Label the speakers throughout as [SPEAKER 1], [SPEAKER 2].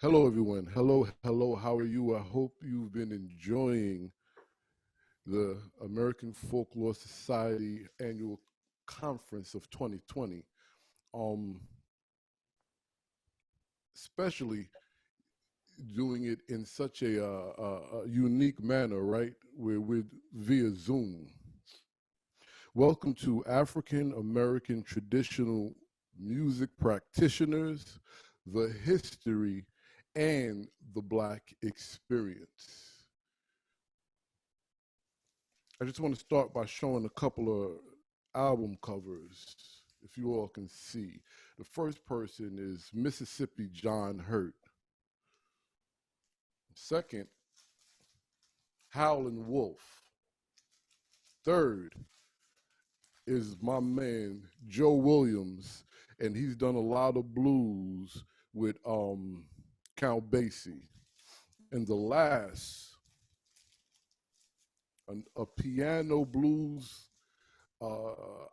[SPEAKER 1] Hello, everyone. Hello, hello. How are you? I hope you've been enjoying the American Folklore Society annual conference of 2020. Um, Especially doing it in such a unique manner, right? We're with via Zoom. Welcome to African American traditional music practitioners, the history, and the Black experience. I just want to start by showing a couple of album covers, if you all can see. The first person is Mississippi John Hurt. Second, Howlin' Wolf. Third is my man Joe Williams, and he's done a lot of blues with Count Basie. And the last, a piano blues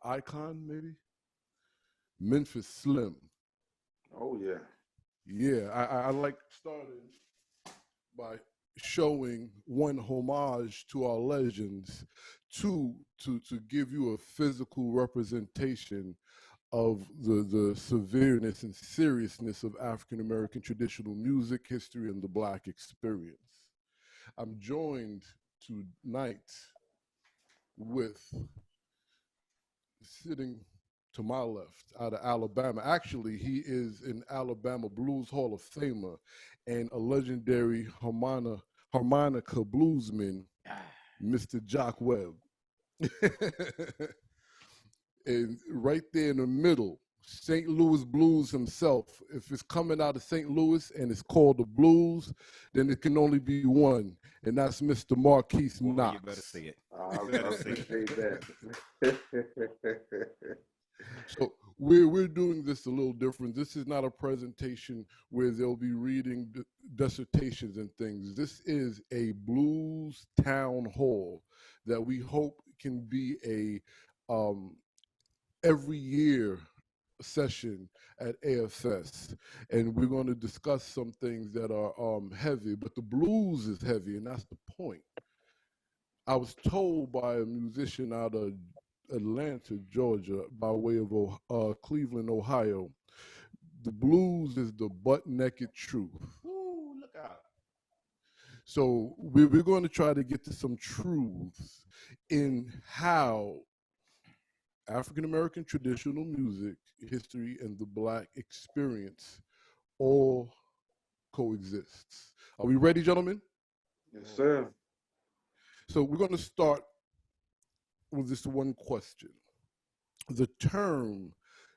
[SPEAKER 1] icon, maybe Memphis Slim.
[SPEAKER 2] Oh yeah.
[SPEAKER 1] Yeah, I like starting by showing one homage to our legends, two to give you a physical representation of the severeness and seriousness of African American traditional music, history, and the Black experience. I'm joined tonight with sitting to my left out of Alabama. Actually, he is an Alabama Blues Hall of Famer and a legendary harmonica bluesman, Mr. Jock Webb. And right there in the middle, St. Louis Blues himself. If it's coming out of St. Louis and it's called the Blues, then it can only be one, and that's Mr. Marquise
[SPEAKER 3] Well,
[SPEAKER 1] Knox.
[SPEAKER 3] you better say it.
[SPEAKER 2] I
[SPEAKER 3] Better say it.
[SPEAKER 2] appreciate that.
[SPEAKER 1] So we're doing this a little different. This is not a presentation where they'll be reading dissertations and things. This is a blues town hall that we hope can be a every year session at AFS, and we're going to discuss some things that are heavy, but the blues is heavy, and that's the point. I was told by a musician out of Atlanta, Georgia, by way of Cleveland, Ohio, the blues is the butt naked truth.
[SPEAKER 3] Ooh, look out.
[SPEAKER 1] So we're going to try to get to some truths in how African American traditional music, history, and the Black experience all coexists. Are we ready, gentlemen?
[SPEAKER 2] Yes, sir.
[SPEAKER 1] So we're going to start with this one question. The term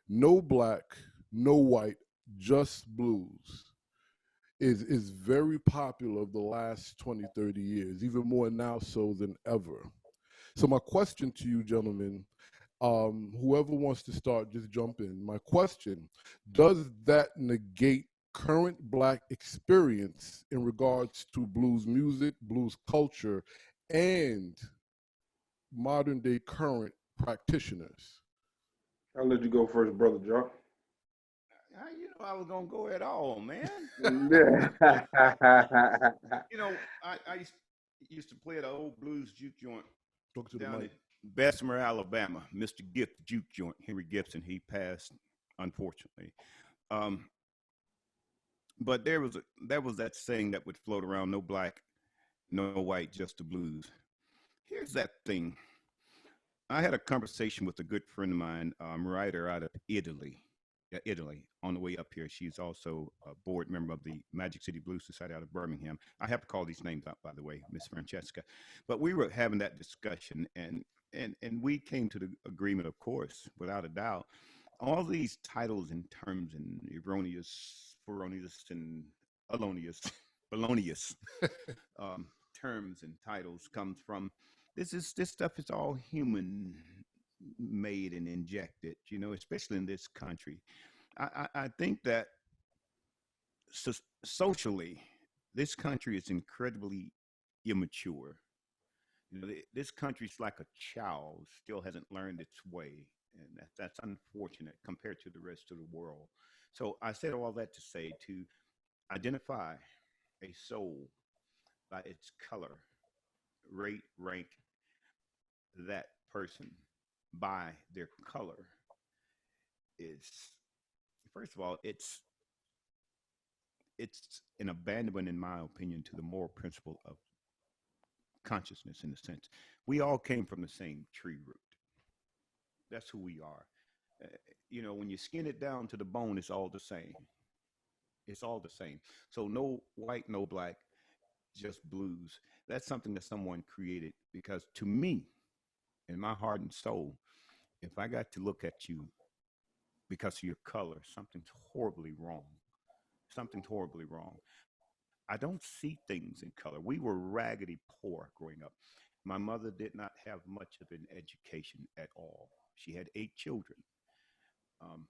[SPEAKER 1] no black, no white, just blues is very popular of the last 20, 30 years, even more now so than ever. So my question to you, gentlemen, whoever wants to start, just jump in. My question, does that negate current Black experience in regards to blues music, blues culture, and modern day current practitioners?
[SPEAKER 2] I'll let you go first, brother Jock.
[SPEAKER 3] How you know I was gonna go at all, man?
[SPEAKER 2] Yeah.
[SPEAKER 3] You know, I used to play at an old blues juke joint
[SPEAKER 1] Talk to the
[SPEAKER 3] down
[SPEAKER 1] mic.
[SPEAKER 3] in Bessemer, Alabama. Mr. Gift Juke Joint, Henry Gibson. He passed, unfortunately. Um, but there was that saying that would float around: no black, no white, just the blues. Here's that thing. I had a conversation with a good friend of mine, writer out of Italy. Yeah, Italy. On the way up here, she's also a board member of the Magic City Blues Society out of Birmingham. I have to call these names out, by the way, Miss Francesca. But we were having that discussion, and we came to the agreement, of course, without a doubt, all these titles and terms and erroneous, erroneous, and alonious, felonious terms and titles comes from this stuff is all human made and injected, especially in this country. I think that so, socially, this country is incredibly immature. This country's like a child, still hasn't learned its way, and that's unfortunate compared to the rest of the world. So I said all that to say to identify a soul by its color, rate, rank that person by their color is, first of all, it's an abandonment, in my opinion, to the moral principle of consciousness. In a sense, we all came from the same tree root. That's who we are. Uh, when you skin it down to the bone, it's all the same. It's all the same. So no white, no black, just blues. That's something that someone created, because to me, in my heart and soul, if I got to look at you because of your color, something's horribly wrong. Something's horribly wrong. I don't see things in color. We were raggedy poor growing up. My mother did not have much of an education at all. She had 8 children. Um,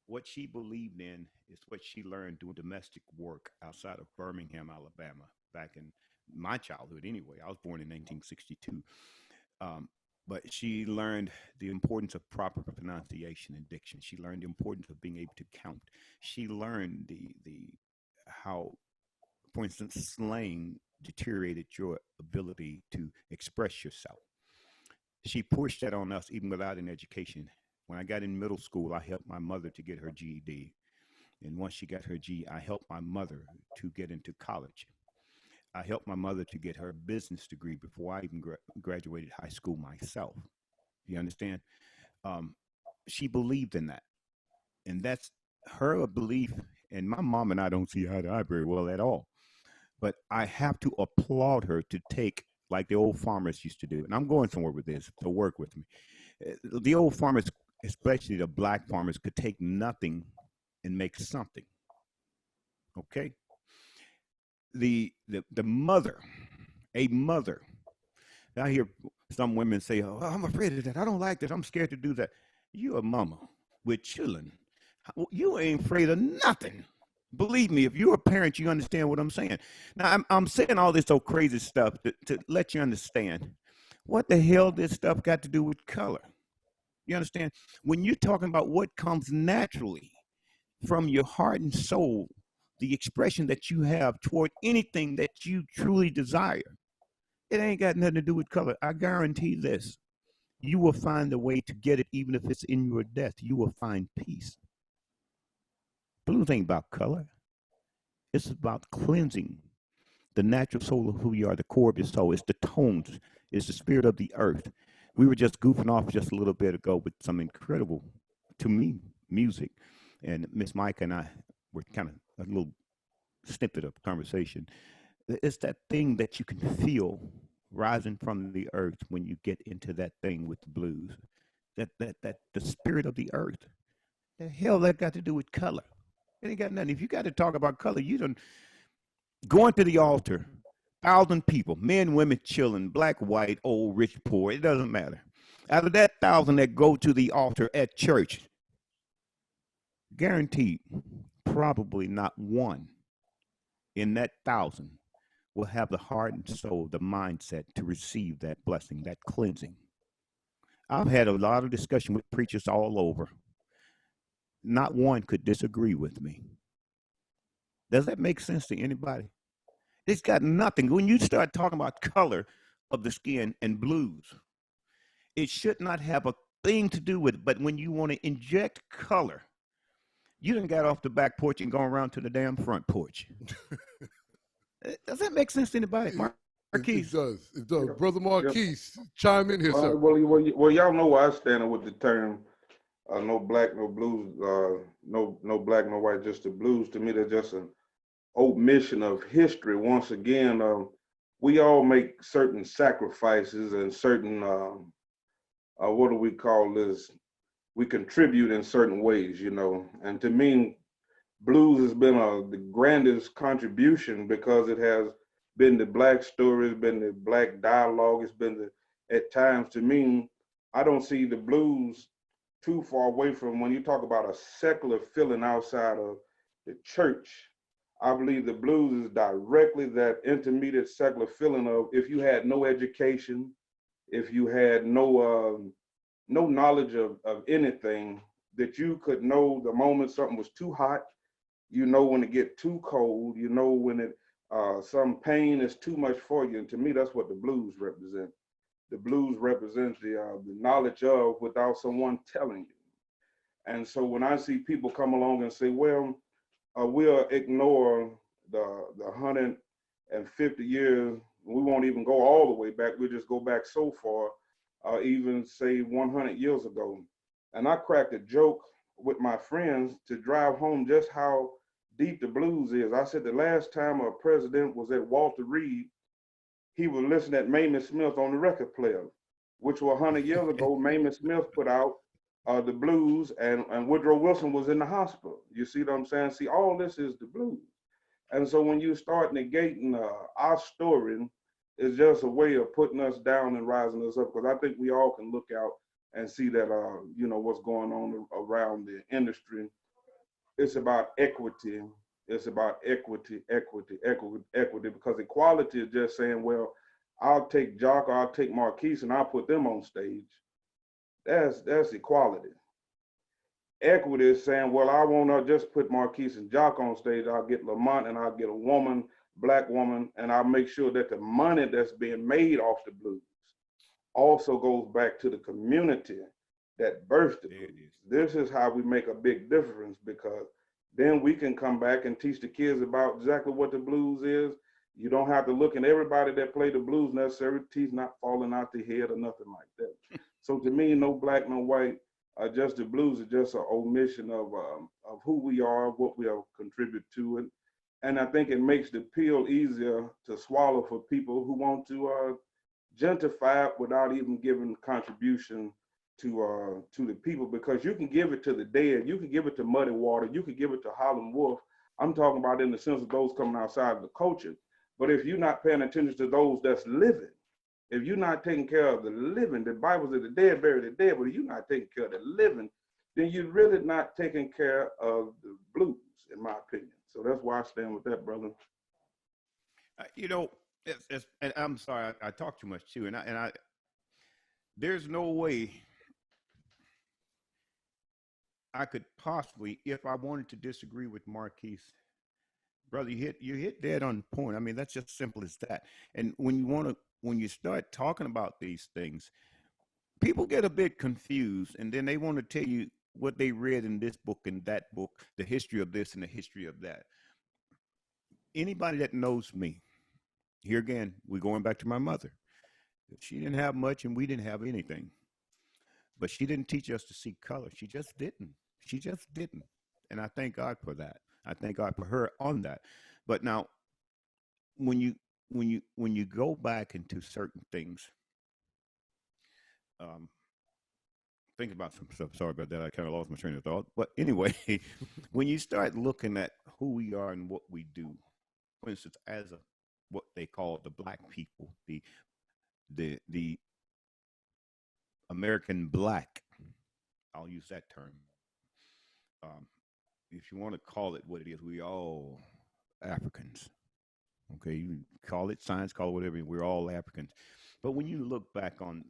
[SPEAKER 3] what she believed in is what she learned doing domestic work outside of Birmingham, Alabama, back in my childhood anyway. I was born in 1962. But she learned the importance of proper pronunciation and diction. She learned the importance of being able to count. She learned the how, for instance, slang deteriorated your ability to express yourself. She pushed that on us even without an education. When I got in middle school, I helped my mother to get her GED. And once she got her GED, I helped my mother to get into college. I helped my mother to get her business degree before I even graduated high school myself. You understand? She believed in that. And that's her belief. And my mom and I don't see eye to eye very well at all. But I have to applaud her to take, like the old farmers used to do. And I'm going somewhere with this, to work with me. The old farmers, especially the black farmers, could take nothing and make something. Okay? The mother, a mother. I hear some women say, "Oh, I'm afraid of that. I don't like that. I'm scared to do that." You're a mama with children. You ain't afraid of nothing. Believe me, if you're a parent, you understand what I'm saying. Now, I'm saying all this old crazy stuff to let you understand what the hell this stuff got to do with color. You understand? When you're talking about what comes naturally from your heart and soul, the expression that you have toward anything that you truly desire, it ain't got nothing to do with color. I guarantee this. You will find a way to get it, even if it's in your death. You will find peace. Blues ain't about color. It's about cleansing the natural soul of who you are, the core of your soul. It's the tones. It's the spirit of the earth. We were just goofing off just a little bit ago with some incredible, to me, music. And Miss Mike and I were kind of a little snippet of conversation. It's that thing that you can feel rising from the earth when you get into that thing with the blues. That the spirit of the earth. The hell that got to do with color? It ain't got nothing. If you got to talk about color, you done going to the altar, 1,000 people, men, women, children, black, white, old, rich, poor, it doesn't matter. Out of that 1,000 that go to the altar at church, guaranteed, probably not one in that 1,000 will have the heart and soul, the mindset to receive that blessing, that cleansing. I've had a lot of discussion with preachers all over. Not one could disagree with me. Does that make sense to anybody? It's got nothing. When you start talking about color of the skin and blues, it should not have a thing to do with it. But when you want to inject color, you done got off the back porch and gone around to the damn front porch. Does that make sense to anybody? Marquise?
[SPEAKER 1] It does. It does.
[SPEAKER 2] Yep.
[SPEAKER 1] Brother Marquise, chime in here, sir.
[SPEAKER 2] Well, y'all know where I stand with the term no black, no blues, no black, no white, just the blues. To me, they're just an omission of history. Once again, we all make certain sacrifices and certain, what do we call this? We contribute in certain ways, And to me, blues has been the grandest contribution because it has been the black story, it's been the black dialogue, it's been at times, to me, I don't see the blues too far away from when you talk about a secular feeling outside of the church. I believe the blues is directly that intermediate secular feeling of if you had no education, if you had no knowledge of anything, that you could know the moment something was too hot, You know when it get too cold. You know when it some pain is too much for you. And to me, that's what the blues represent. The blues represent the knowledge of without someone telling you. And so when I see people come along and say, well, we'll ignore the 150 years, we won't even go all the way back. We'll just go back so far, even say 100 years ago. And I cracked a joke with my friends to drive home just how deep the blues is. I said the last time a president was at Walter Reed, he was listening at Mamie Smith on the record player, which was 100 years ago. Mamie Smith put out the blues, and Woodrow Wilson was in the hospital. You see what I'm saying? See, all this is the blues. And so when you start negating our story, it's just a way of putting us down and rising us up, because I think we all can look out and see that, you know, what's going on around the industry. It's about equity. It's about equity, equity, equity, equity, because equality is just saying, well, I'll take Jock or I'll take Marquise and I'll put them on stage. That's equality. Equity is saying, well, I won't just put Marquise and Jock on stage. I'll get Lamont and I'll get a woman, black woman, and I'll make sure that the money that's being made off the blues also goes back to the community that birthed the blues. This is how we make a big difference, because then we can come back and teach the kids about exactly what the blues is. You don't have to look at everybody that play the blues necessarily, teeth not falling out the head or nothing like that. So to me, no black, no white, just the blues is just an omission of who we are, what we have contributed to it. And I think it makes the pill easier to swallow for people who want to gentrify it without even giving contribution to the people, because you can give it to the dead, you can give it to Muddy Water, you can give it to Harlem Wolf. I'm talking about in the sense of those coming outside of the culture. But if you're not paying attention to those that's living, if you're not taking care of the living, the Bible says the dead bury the dead, but if you're not taking care of the living, then you're really not taking care of the blues, in my opinion. So that's why I stand with that, brother.
[SPEAKER 3] You know, and I'm sorry, I talk too much too, and I there's no way I could possibly, if I wanted to disagree with Marquise, brother, you hit dead on point. I mean, that's just simple as that. And when you start talking about these things, people get a bit confused, and then they want to tell you what they read in this book and that book, the history of this and the history of that. Anybody that knows me, here again, we're going back to my mother. She didn't have much, and we didn't have anything. But she didn't teach us to see color. She just didn't. She just didn't. And I thank God for that. I thank God for her on that. But now, when you go back into certain things, um, think about some stuff. Sorry about that. I kind of lost my train of thought. But anyway, when you start looking at who we are and what we do, for instance, as a what they call the black people, the American black, I'll use that term. Um, if you want to call it what it is, we all Africans. Okay, you call it science, call it whatever. We're all Africans. But when you look back on,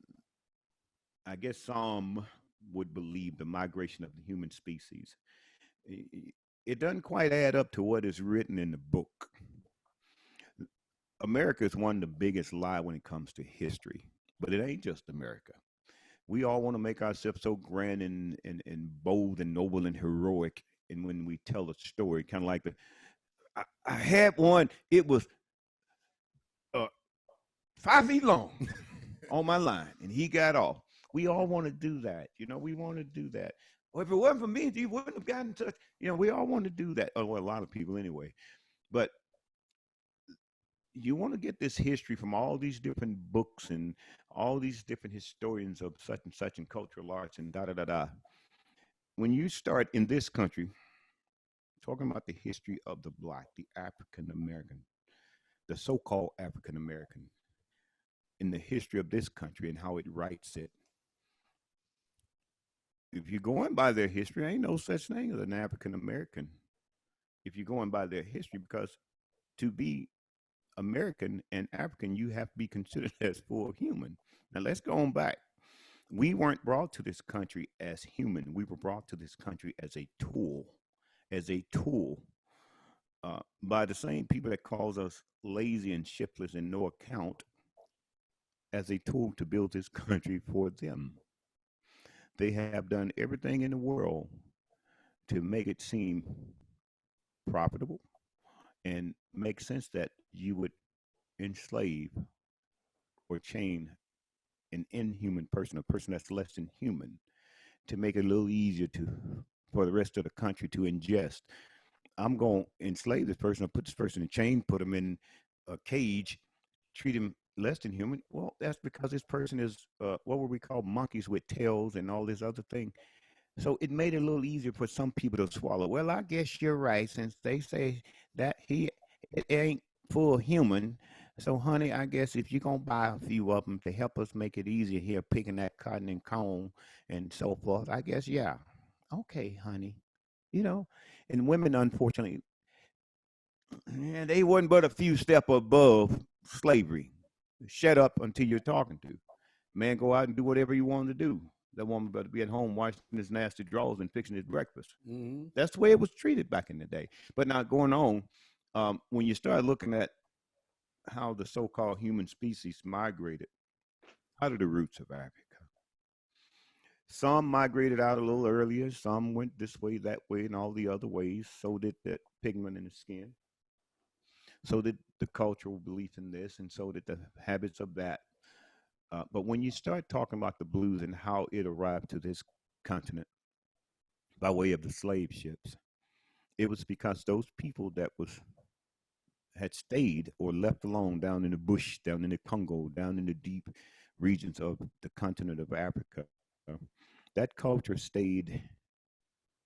[SPEAKER 3] I guess some would believe the migration of the human species. It doesn't quite add up to what is written in the book. America is one of the biggest lie when it comes to history, but it ain't just America. We all want to make ourselves so grand and bold and noble and heroic. And when we tell a story, kind of like I had one, it was 5 feet long on my line, and he got off. We all want to do that. You know, we want to do that. Well, if it wasn't for me, you wouldn't have gotten in touch. You know, we all want to do that. Oh, well, a lot of people anyway. But you want to get this history from all these different books and all these different historians of such and cultural arts and da da da da. When you start in this country talking about the history of the black, the African American, the so-called African American, in the history of this country and how it writes it. If you're going by their history, ain't no such thing as an African American. If you're going by their history, because to be American and African, you have to be considered as full human. Now let's go on back. We weren't brought to this country as human. We were brought to this country as a tool, as a tool. by the same people that calls us lazy and shiftless and no account as a tool to build this country for them. They have done everything in the world to make it seem profitable and make sense that you would enslave or chain an inhuman person, a person that's less than human, to make it a little easier to for the rest of the country to ingest. I'm going to enslave this person or put this person in a chain, put him in a cage, treat him less than human. Well, that's because this person is what would we call monkeys with tails and all this other thing. So it made it a little easier for some people to swallow. Well, I guess you're right, since they say that it ain't full human. So, honey, I guess if you're gonna buy a few of them to help us make it easier here, picking that cotton and cone and so forth, I guess yeah, okay, honey, you know. And women, unfortunately, they wasn't but a few step above slavery. Shut up until you're talking to. Man, go out and do whatever you want to do. That woman better be at home washing his nasty drawers and fixing his breakfast.
[SPEAKER 1] Mm-hmm.
[SPEAKER 3] That's the way it was treated back in the day. But now going on, when you start looking at how the so-called human species migrated out of the roots of Africa, some migrated out a little earlier. Some went this way, that way, and all the other ways. So did that pigment in the skin. So did the cultural belief in this, and so did the habits of that. But when you start talking about the blues and how it arrived to this continent by way of the slave ships, it was because those people that was had stayed or left alone down in the bush, down in the Congo, down in the deep regions of the continent of Africa, that culture stayed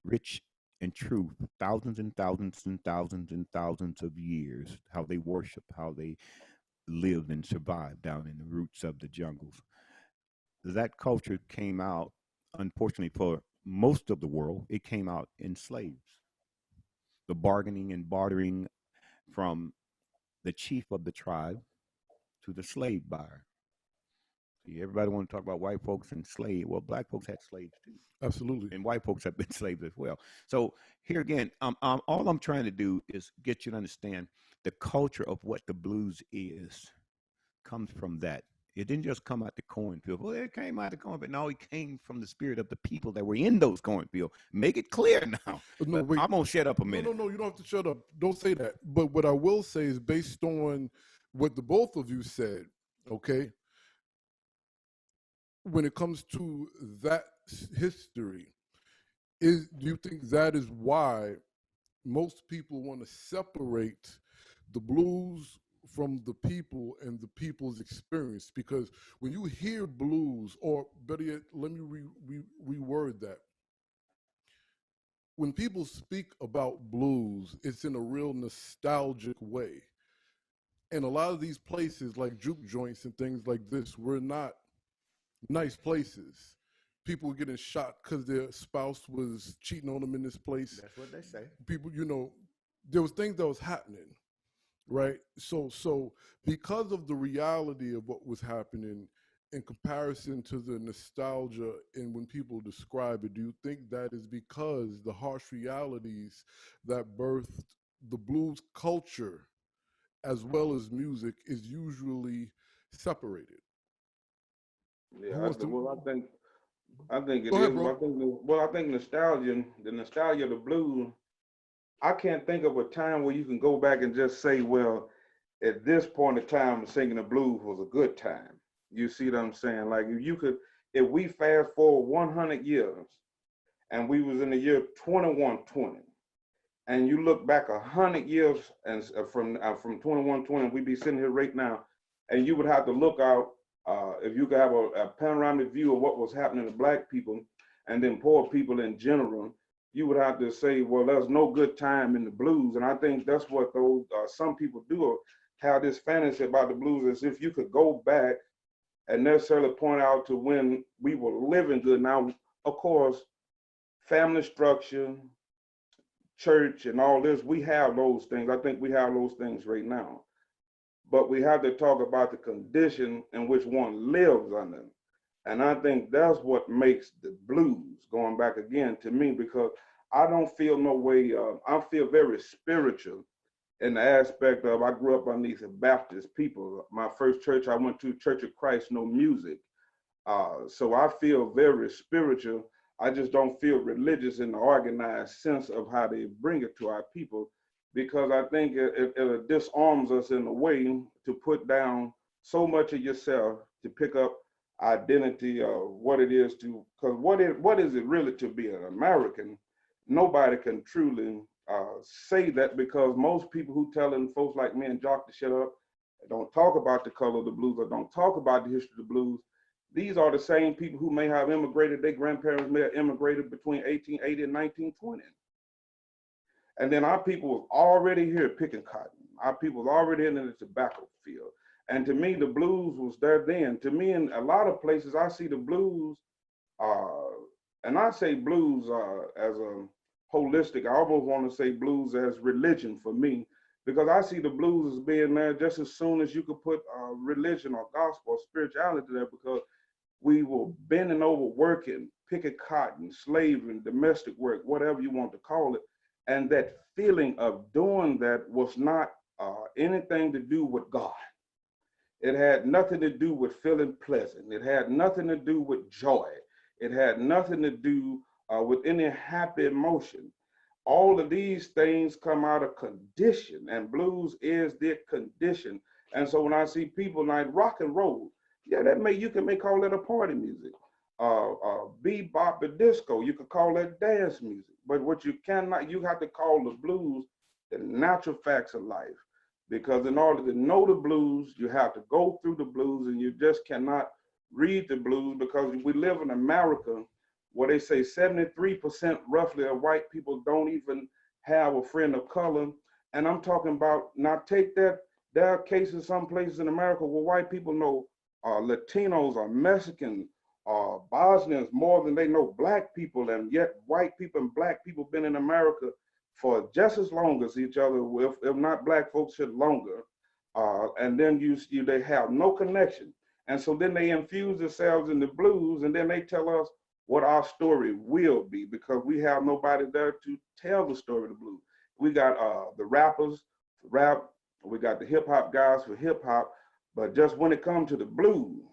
[SPEAKER 3] rich and true for thousands and thousands and thousands and thousands of years. How they worship, how they lived and survived down in the roots of the jungles. That culture came out, unfortunately for most of the world, it came out in slaves. The bargaining and bartering from the chief of the tribe to the slave buyer. See, everybody want to talk about white folks and slave. Well, black folks had slaves too,
[SPEAKER 1] Absolutely.
[SPEAKER 3] and white folks have been slaves as well. So here again, all I'm trying to do is get you to understand the culture of what the blues is comes from that. It didn't just come out the cornfield. Well, it came out the cornfield. No, it came from the spirit of the people that were in those cornfields. Make it clear now.
[SPEAKER 1] No,
[SPEAKER 3] But
[SPEAKER 1] wait.
[SPEAKER 3] I'm gonna shut up a
[SPEAKER 1] No,
[SPEAKER 3] minute.
[SPEAKER 1] no, no. You don't have to shut up. Don't say that. But what I will say is based on what the both of you said, okay? When it comes to that history, do you think that is why most people want to separate the blues from the people and the people's experience? Because when you hear blues, or better yet, let me reword that. When people speak about blues, it's in a real nostalgic way. And a lot of these places, like juke joints and things like this, were not nice places. People were getting shot because their spouse was cheating on them in this place.
[SPEAKER 3] That's what they say.
[SPEAKER 1] People, there was things that was happening, right? So because of the reality of what was happening in comparison to the nostalgia and when people describe it, do you think that is because the harsh realities that birthed the blues culture as well as music is usually separated? Who
[SPEAKER 2] Yeah,
[SPEAKER 1] wants to
[SPEAKER 2] I think it
[SPEAKER 1] go ahead,
[SPEAKER 2] is.
[SPEAKER 1] bro?
[SPEAKER 2] I think nostalgia, the nostalgia of the blues. I can't think of a time where you can go back and just say, well, at this point in time, singing the blues was a good time. You see what I'm saying? Like if we fast forward 100 years, and we was in the year 2120, and you look back 100 years and from 2120, we'd be sitting here right now, and you would have to look out if you could have a panoramic view of what was happening to black people and then poor people in general. You would have to say, well, there's no good time in the blues, and I think that's what those some people do have this fantasy about the blues, as if you could go back and necessarily point out to when we were living good. Now, of course, family structure, church, and all this, we have those things. I think we have those things right now. But we have to talk about the condition in which one lives under. And I think that's what makes the blues, going back again to me, because I don't feel no way, I feel very spiritual in the aspect of I grew up underneath the Baptist people. My first church I went to, Church of Christ, no music. So I feel very spiritual. I just don't feel religious in the organized sense of how they bring it to our people, because I think it disarms us in a way to put down so much of yourself to pick up identity of what it is to, because what is it really to be an American? Nobody can truly say that, because most people who telling folks like me and Jock to shut up, don't talk about the color of the blues or don't talk about the history of the blues. These are the same people who may have immigrated, their grandparents may have immigrated between 1880 and 1920. And then our people was already here picking cotton. Our people was already in the tobacco field. And to me, the blues was there then. To me, in a lot of places, I see the blues, and I say blues as a holistic. I almost want to say blues as religion for me, because I see the blues as being there just as soon as you could put religion or gospel or spirituality there, because we were bending over, working, picking cotton, slavery, domestic work, whatever you want to call it. And that feeling of doing that was not anything to do with God. It had nothing to do with feeling pleasant. It had nothing to do with joy. It had nothing to do with any happy emotion. All of these things come out of condition, and blues is their condition. And so when I see people like rock and roll, yeah, you can call that a party music. Bebop and disco, you could call that dance music. But what you cannot, you have to call the blues the natural facts of life. Because in order to know the blues, you have to go through the blues, and you just cannot read the blues, because we live in America where they say 73% roughly of white people don't even have a friend of color. And I'm talking about, now take that, there are cases some places in America where white people know Latinos or Mexicans or Bosnians more than they know black people, and yet white people and black people been in America for just as long as each other, if not black folks shit longer. And then they have no connection. And so then they infuse themselves in the blues, and then they tell us what our story will be, because we have nobody there to tell the story of the blues. We got the rappers for rap, we got the hip hop guys for hip hop, but just when it comes to the blues,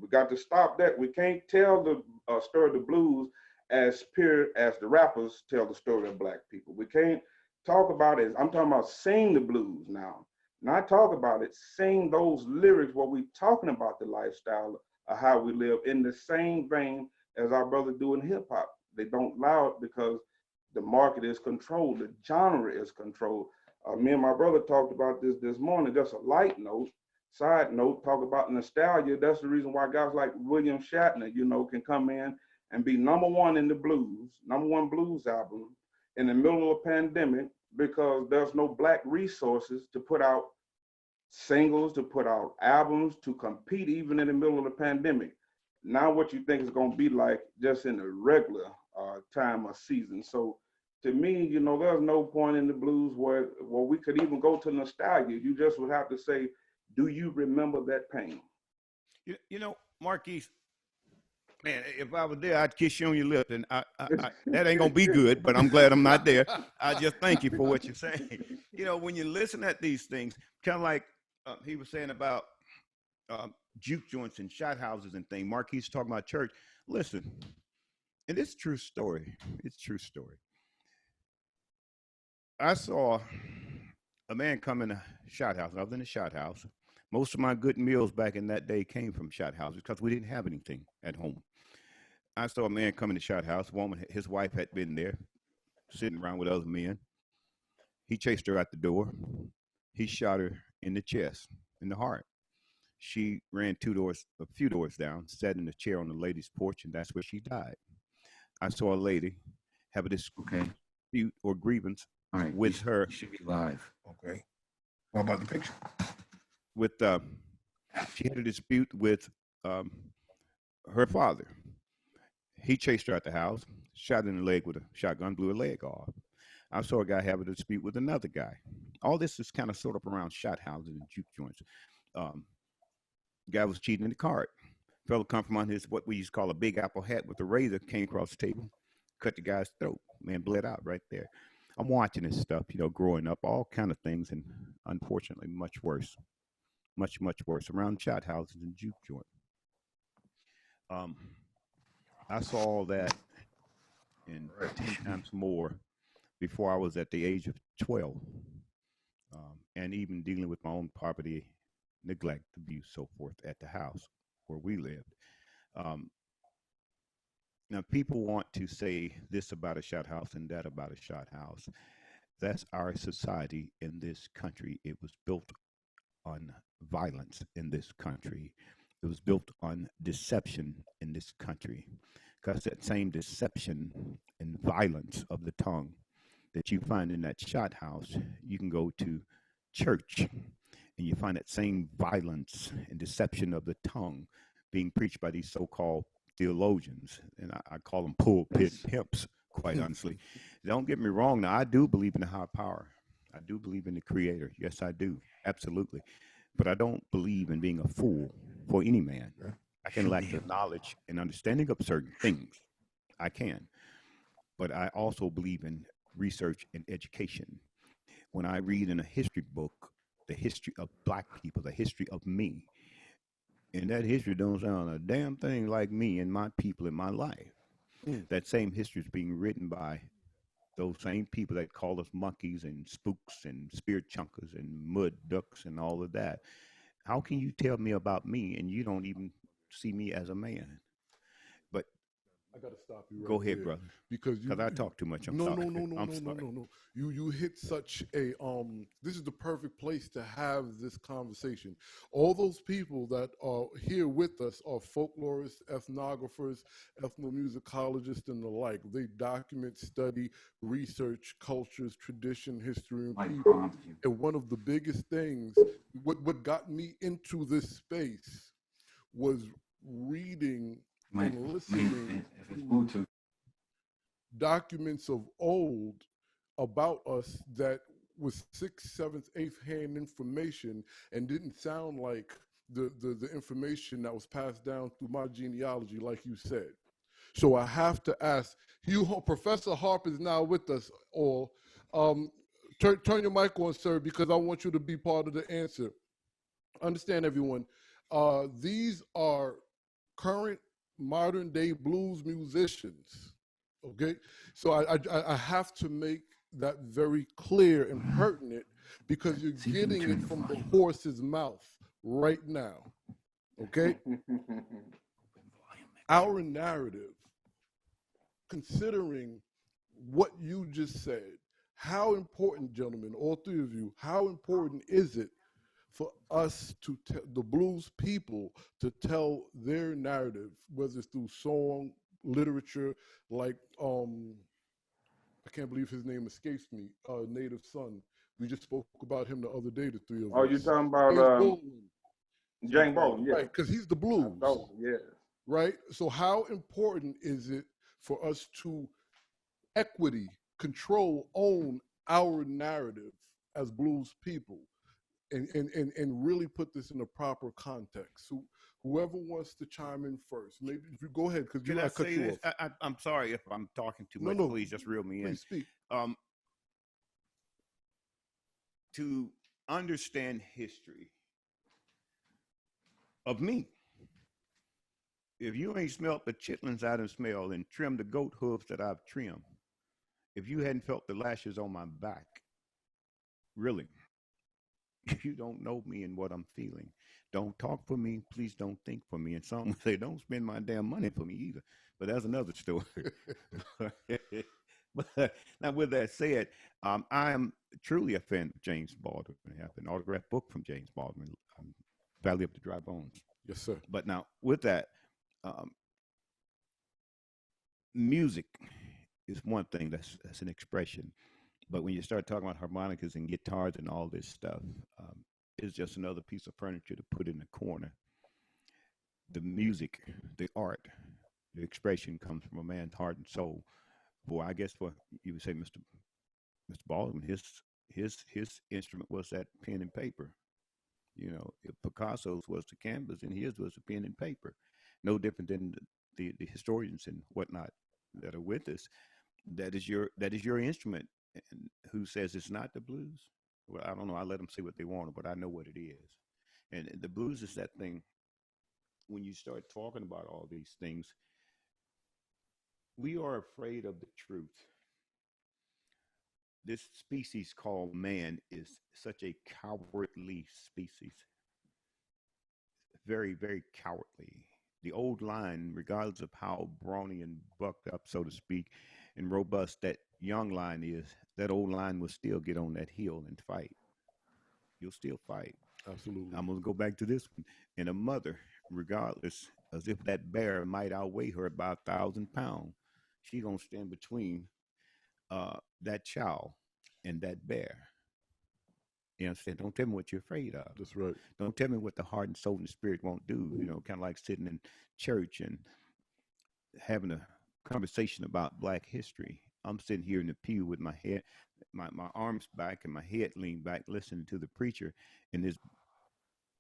[SPEAKER 2] we got to stop that. We can't tell the story of the blues as pure as the rappers tell the story of black people. We can't talk about it. I'm talking about sing the blues now. Not talk about it, sing those lyrics where we talking about the lifestyle of how we live in the same vein as our brothers do in hip hop. They don't allow it because the market is controlled, the genre is controlled. Me and my brother talked about this morning, just a light note, side note, talk about nostalgia. That's the reason why guys like William Shatner, can come in and be #1 in the blues, #1 blues album in the middle of a pandemic, because there's no black resources to put out singles, to put out albums, to compete even in the middle of the pandemic. Now what you think is going to be like just in a regular time or season. So to me, there's no point in the blues where we could even go to nostalgia. You just would have to say, do you remember that pain?
[SPEAKER 3] Marquise, man, if I was there, I'd kiss you on your lip, and that ain't gonna be good. But I'm glad I'm not there. I just thank you for what you're saying. When you listen at these things, kind of like he was saying about juke joints and shot houses and things. Marquise talking about church. Listen, and it's a true story. It's a true story. I saw a man come in a shot house. I was in a shot house. Most of my good meals back in that day came from shot houses because we didn't have anything at home. I saw a man come in the shot house. Woman, his wife had been there, sitting around with other men. He chased her out the door. He shot her in the chest, in the heart. She ran a few doors down, sat in a chair on the ladies' porch, and that's where she died. I saw a lady have a dispute or grievance with her.
[SPEAKER 4] Should be live. Okay. What about the picture?
[SPEAKER 3] She had a dispute with her father. He chased her out the house, shot her in the leg with a shotgun, blew her leg off. I saw a guy have a dispute with another guy. All this is kind of sort of around shot houses and juke joints. Guy was cheating in the card. Fellow come from on his, what we used to call a big apple hat with a razor, came across the table, cut the guy's throat. Man bled out right there. I'm watching this stuff, growing up, all kind of things, and unfortunately, much worse, much worse around shot houses and juke joint. Um, I saw all that and 10 times more before I was at the age of 12, and even dealing with my own poverty, neglect, abuse, so forth at the house where we lived. Um, Now, people want to say this about a shot house and that about a shot house. That's our society in this country. It was built on violence in this country. It was built on deception in this country. Because that same deception and violence of the tongue that you find in that shot house, you can go to church and you find that same violence and deception of the tongue being preached by these so-called theologians, and I call them pulpit pimps, quite honestly. Don't get me wrong. Now, I do believe in the higher power. I do believe in the Creator. Yes, I do. Absolutely. But I don't believe in being a fool for any man. I can lack the knowledge and understanding of certain things. I can. But I also believe in research and education. When I read in a history book, the history of black people, the history of me, and that history don't sound a damn thing like me and my people in my life. That same history is being written by those same people that call us monkeys and spooks and spirit chunkers and mud ducks and all of that. How can you tell me about me and you don't even see me as a man? But
[SPEAKER 1] I gotta stop you right
[SPEAKER 3] go ahead,
[SPEAKER 1] there
[SPEAKER 3] brother,
[SPEAKER 1] because
[SPEAKER 3] because I talk too much. I'm
[SPEAKER 1] no,
[SPEAKER 3] sorry.
[SPEAKER 1] no, no, no,
[SPEAKER 3] I'm
[SPEAKER 1] no, no,
[SPEAKER 3] sorry.
[SPEAKER 1] no, no. You hit such a this is the perfect place to have this conversation. All those people that are here with us are folklorists, ethnographers, ethnomusicologists, and the like. They document, study, research cultures, tradition, history, and people. And one of the biggest things, what got me into this space was reading and listening to documents of old about us that was sixth, seventh, eighth hand information and didn't sound like the information that was passed down through my genealogy, like you said. So I have to ask, Hugh, Professor Harp is now with us all. Turn your mic on, sir, because I want you to be part of the answer. Understand, everyone, these are current modern day blues musicians. Okay, so I have to make that very clear and pertinent because you're getting it from the horse's mouth right now. Okay, our narrative, considering what you just said, how important, gentlemen, all three of you, how important is it for us to the blues people to tell their narrative, whether it's through song, literature, like I can't believe his name escapes me, Native Son. We just spoke about him the other day, the three of
[SPEAKER 2] Oh,
[SPEAKER 1] us.
[SPEAKER 2] you talking about Jane Baldwin? Yes.
[SPEAKER 1] Right, because he's the blues.
[SPEAKER 2] Yes.
[SPEAKER 1] Right. So how important is it for us to equity, control, own our narrative as blues people? And really put this in a proper context. So whoever wants to chime in first, maybe if you go ahead, because
[SPEAKER 3] Can I
[SPEAKER 1] cut
[SPEAKER 3] say
[SPEAKER 1] you
[SPEAKER 3] this?
[SPEAKER 1] off.
[SPEAKER 3] I'm sorry if I'm talking too much.
[SPEAKER 1] No,
[SPEAKER 3] Please just reel me in.
[SPEAKER 1] Please speak.
[SPEAKER 3] To understand history of me, if you ain't smelt the chitlins I done smelled and trimmed the goat hoofs that I've trimmed, if you hadn't felt the lashes on my back, really, you don't know me and what I'm feeling. Don't talk for me. Please don't think for me. And some say, don't spend my damn money for me either. But that's another story. But now, with that said, I am truly a fan of James Baldwin. I have an autographed book from James Baldwin, Valley of the Dry Bones.
[SPEAKER 1] Yes, sir.
[SPEAKER 3] But now, with that, music is one thing. That's an expression. But when you start talking about harmonicas and guitars and all this stuff, it's just another piece of furniture to put in the corner. The music, the art, the expression comes from a man's heart and soul. Boy, I guess what you would say, Mr. Baldwin, his instrument was that pen and paper. You know, Picasso's was the canvas and his was the pen and paper. No different than the historians and whatnot that are with us. That is your instrument. And who says it's not the blues? Well, I don't know. I let them say what they want, but I know what it is. And the blues is that thing. When you start talking about all these things, we are afraid of the truth. This species called man is such a cowardly species. Very, very cowardly. The old line, regardless of how brawny and bucked up, so to speak, and robust that young line is, that old line will still get on that hill and fight. You'll still fight.
[SPEAKER 1] Absolutely.
[SPEAKER 3] I'm going to go back to this one. And a mother, regardless, as if that bear might outweigh her by 1,000 pounds, she going to stand between that child and that bear. You understand? Don't tell me what you're afraid of.
[SPEAKER 1] That's right.
[SPEAKER 3] Don't tell me what the heart and soul and spirit won't do. You know, kind of like sitting in church and having a conversation about Black history. I'm sitting here in the pew with my head, my arms back and my head leaned back, listening to the preacher in this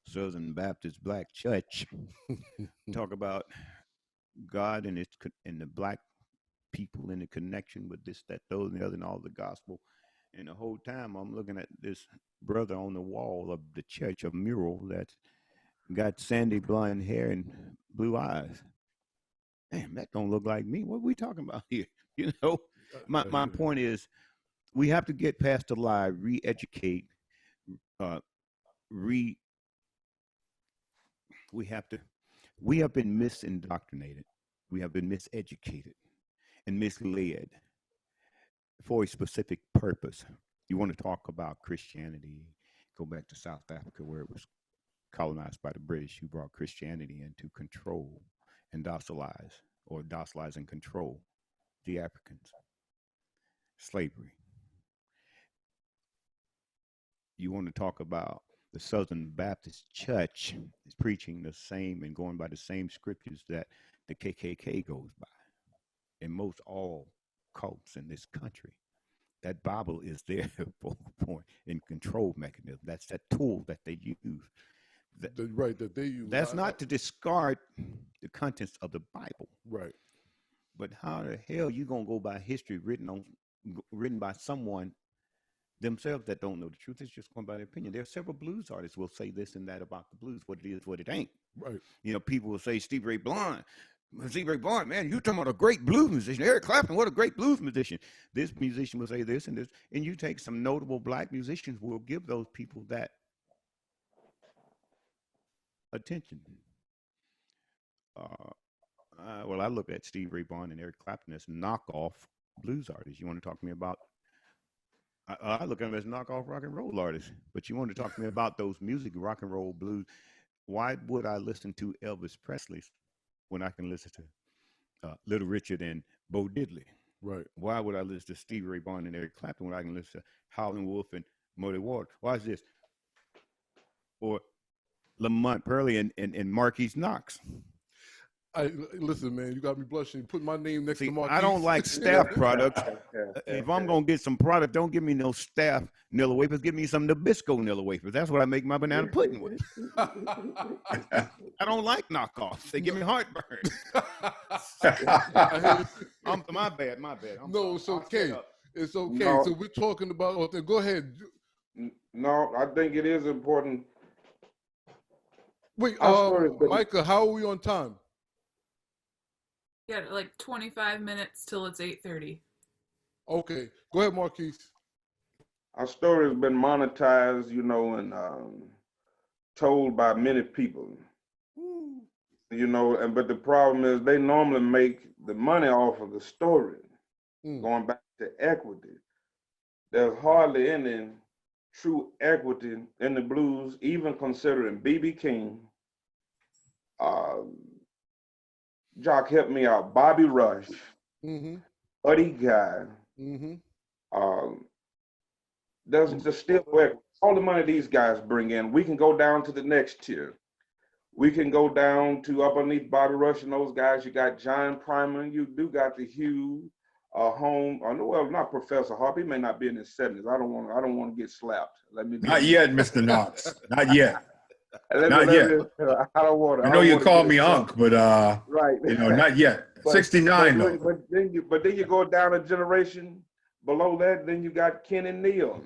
[SPEAKER 3] Southern Baptist Black church talk about God and its and the Black people and the connection with this, that, those, and the other, and all the gospel. And the whole time I'm looking at this brother on the wall of the church, a mural that's got sandy blonde hair and blue eyes. Damn, that don't look like me. What are we talking about here? You know, my point is we have to get past the lie, re-educate, we have been misindoctrinated. We have been miseducated and misled for a specific purpose. You want to talk about Christianity, go back to South Africa where it was colonized by the British, who brought Christianity in to control and docilize and control the Africans. Slavery. You want to talk about the Southern Baptist Church is preaching the same and going by the same scriptures that the KKK goes by, and most all cults in this country. That Bible is their focal point and control mechanism. That's that tool that they use.
[SPEAKER 1] That they use.
[SPEAKER 3] That's not to discard the contents of the Bible.
[SPEAKER 1] Right.
[SPEAKER 3] But how the hell you gonna go by history written by someone themselves that don't know the truth? It's just going by their opinion. There are several blues artists will say this and that about the blues, what it is, what it ain't.
[SPEAKER 1] Right.
[SPEAKER 3] You know, people will say Stevie Ray Vaughan, man, you talking about a great blues musician. Eric Clapton, what a great blues musician. This musician will say this and this, and you take some notable Black musicians will give those people that attention. Well, I look at Stevie Ray Vaughan and Eric Clapton as knockoff blues artists. You want to talk to me about? I look at them as knockoff rock and roll artists. But you want to talk to me about those music, rock and roll, blues? Why would I listen to Elvis Presley when I can listen to Little Richard and Bo Diddley?
[SPEAKER 1] Right.
[SPEAKER 3] Why would I listen to Stevie Ray Vaughan and Eric Clapton when I can listen to Howlin' Wolf and Muddy Waters? Why is this? Or Lamont, Pearley, and Marquise Knox.
[SPEAKER 1] Listen, man, you got me blushing. Put my name next to Marquise.
[SPEAKER 3] I don't like staff products. If I'm going to get some product, don't give me no staff Nilla wafers. Give me some Nabisco Nilla wafers. That's what I make my banana pudding with. I don't like knockoffs. They give me heartburn. My bad.
[SPEAKER 1] No, it's okay. It's okay.
[SPEAKER 2] No.
[SPEAKER 1] So we're talking about, go ahead.
[SPEAKER 2] No, I think it is important.
[SPEAKER 1] Wait,
[SPEAKER 2] Our story-
[SPEAKER 1] Micah, how are we on time?
[SPEAKER 5] Yeah, like 25 minutes till it's 8:30.
[SPEAKER 1] Okay, go ahead, Marquise.
[SPEAKER 2] Our story has been monetized, and told by many people. But the problem is they normally make the money off of the story. Going back to equity, there's hardly any true equity in the blues, even considering B.B. King. Jock, help me out. Bobby Rush, Buddy Guy. There's still all the money these guys bring in. We can go down to the next tier. We can go down to underneath Bobby Rush and those guys. You got John Primer. You do got the Hugh, Holmes. Well, not Professor Harp. He may not be in his 70s. I don't want to get slapped.
[SPEAKER 4] Not yet, Mr. Knox. Not yet.
[SPEAKER 2] Not yet. I don't want to.
[SPEAKER 4] I know you called me Unc, but
[SPEAKER 2] right.
[SPEAKER 4] not yet. 69 though.
[SPEAKER 2] But then you go down a generation. Below that, then you got Ken and Neil.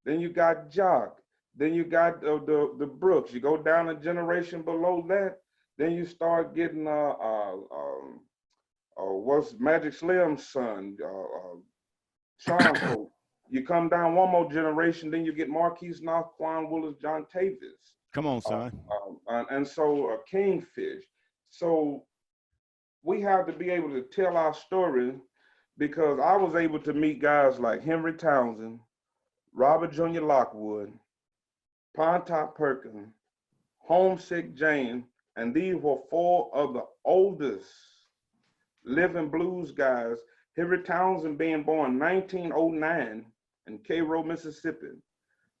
[SPEAKER 2] Then you got Jock. Then you got the Brooks. You go down a generation below that, then you start getting what's Magic Slim's son, Sean Hope. You come down one more generation, then you get Marquise Knox, Quan Willis, John Tavis.
[SPEAKER 3] Come on, son.
[SPEAKER 2] And so Kingfish. So we have to be able to tell our story, because I was able to meet guys like Henry Townsend, Robert Jr. Lockwood, Pontop Perkins, Homesick Jane, and these were four of the oldest living blues guys. Henry Townsend being born 1909 in Cairo, Mississippi,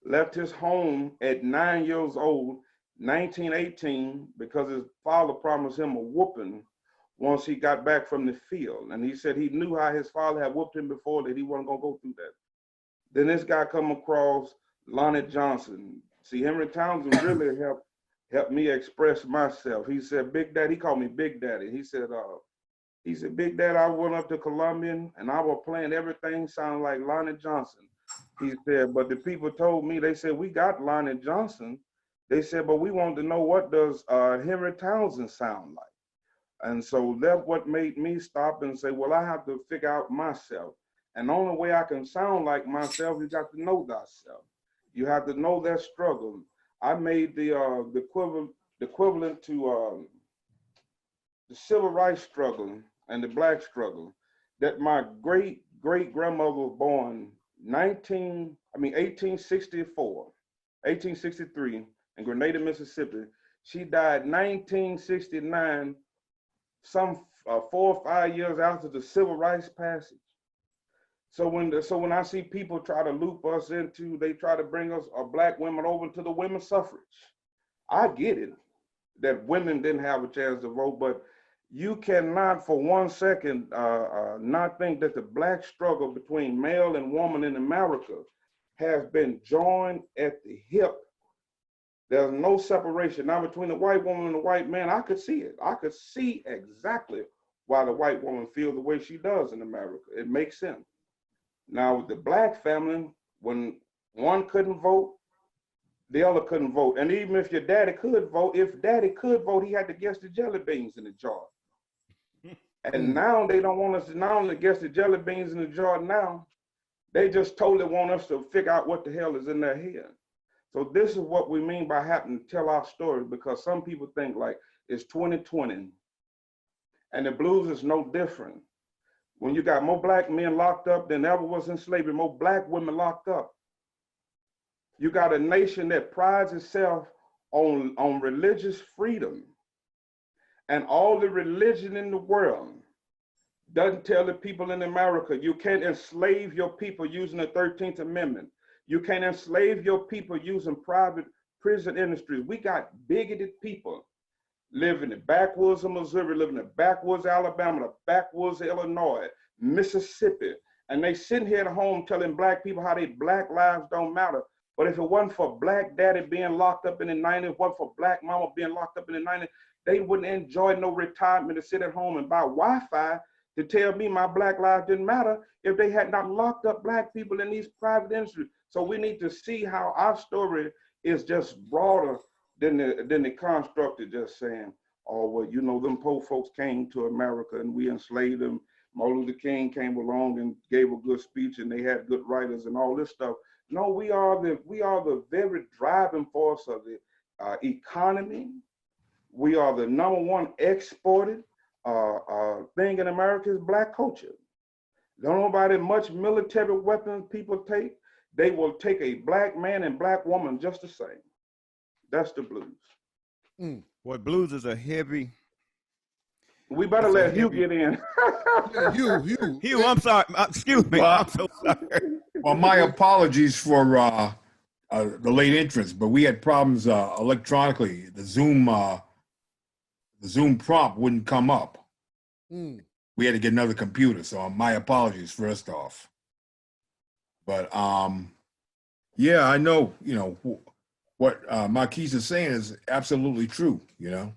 [SPEAKER 2] left his home at 9 years old, 1918, because his father promised him a whooping once he got back from the field. And he said he knew how his father had whooped him before, that he wasn't gonna go through that. Then this guy come across Lonnie Johnson. See, Henry Townsend really helped me express myself. He said, Big Daddy, he called me Big Daddy. He said, Big Daddy, I went up to Columbia and I was playing everything sounded like Lonnie Johnson. He said, but the people told me, they said, we got Lonnie Johnson. They said, but we wanted to know, what does Henry Townsend sound like? And so that's what made me stop and say, well, I have to figure out myself. And the only way I can sound like myself, you got to know thyself. You have to know that struggle. I made the equivalent to the civil rights struggle and the black struggle, that my great grandmother was born 1863 in Grenada, Mississippi. She died 1969, some 4 or 5 years after the civil rights passage. So when I see people try to loop us into, they try to bring us black women over to the women's suffrage. I get it that women didn't have a chance to vote, but you cannot for 1 second not think that the black struggle between male and woman in America has been joined at the hip. There's no separation now between the white woman and the white man. I could see it. I could see exactly why the white woman feels the way she does in America. It makes sense. Now with the black family, when one couldn't vote, the other couldn't vote. And even if your daddy could vote, if daddy could vote, he had to guess the jelly beans in the jar. And now they don't want us to not only guess the jelly beans in the jar now, they just totally want us to figure out what the hell is in their head. So this is what we mean by having to tell our story, because some people think like it's 2020 and the blues is no different. When you got more black men locked up than ever was in slavery, more black women locked up. You got a nation that prides itself on religious freedom. And all the religion in the world doesn't tell the people in America, you can't enslave your people using the 13th Amendment. You can't enslave your people using private prison industries. We got bigoted people live in the backwoods of Missouri, live in the backwoods of Alabama, the backwoods of Illinois, Mississippi. And they sitting here at home telling black people how they black lives don't matter. But if it wasn't for black daddy being locked up in the 90s, it wasn't for black mama being locked up in the 90s, they wouldn't enjoy no retirement to sit at home and buy Wi-Fi to tell me my black lives didn't matter if they had not locked up black people in these private industries. So we need to see how our story is just broader than the construct of just saying, oh, well, you know, them poor folks came to America and we enslaved them. Martin Luther King came along and gave a good speech and they had good writers and all this stuff. No, we are the very driving force of the economy. We are the #1 exported thing in America is black culture. Don't nobody much military weapons people take. They will take a black man and black woman just the same. That's the blues.
[SPEAKER 3] Boy, blues is a heavy.
[SPEAKER 2] We better let Hugh get in.
[SPEAKER 3] Hugh, I'm sorry. Excuse me.
[SPEAKER 4] Well,
[SPEAKER 3] I'm so sorry.
[SPEAKER 4] Well, my apologies for the late entrance, but we had problems electronically. The Zoom prompt wouldn't come up. We had to get another computer, so my apologies first off. But yeah, I know, you know, what Marquise is saying is absolutely true, you know.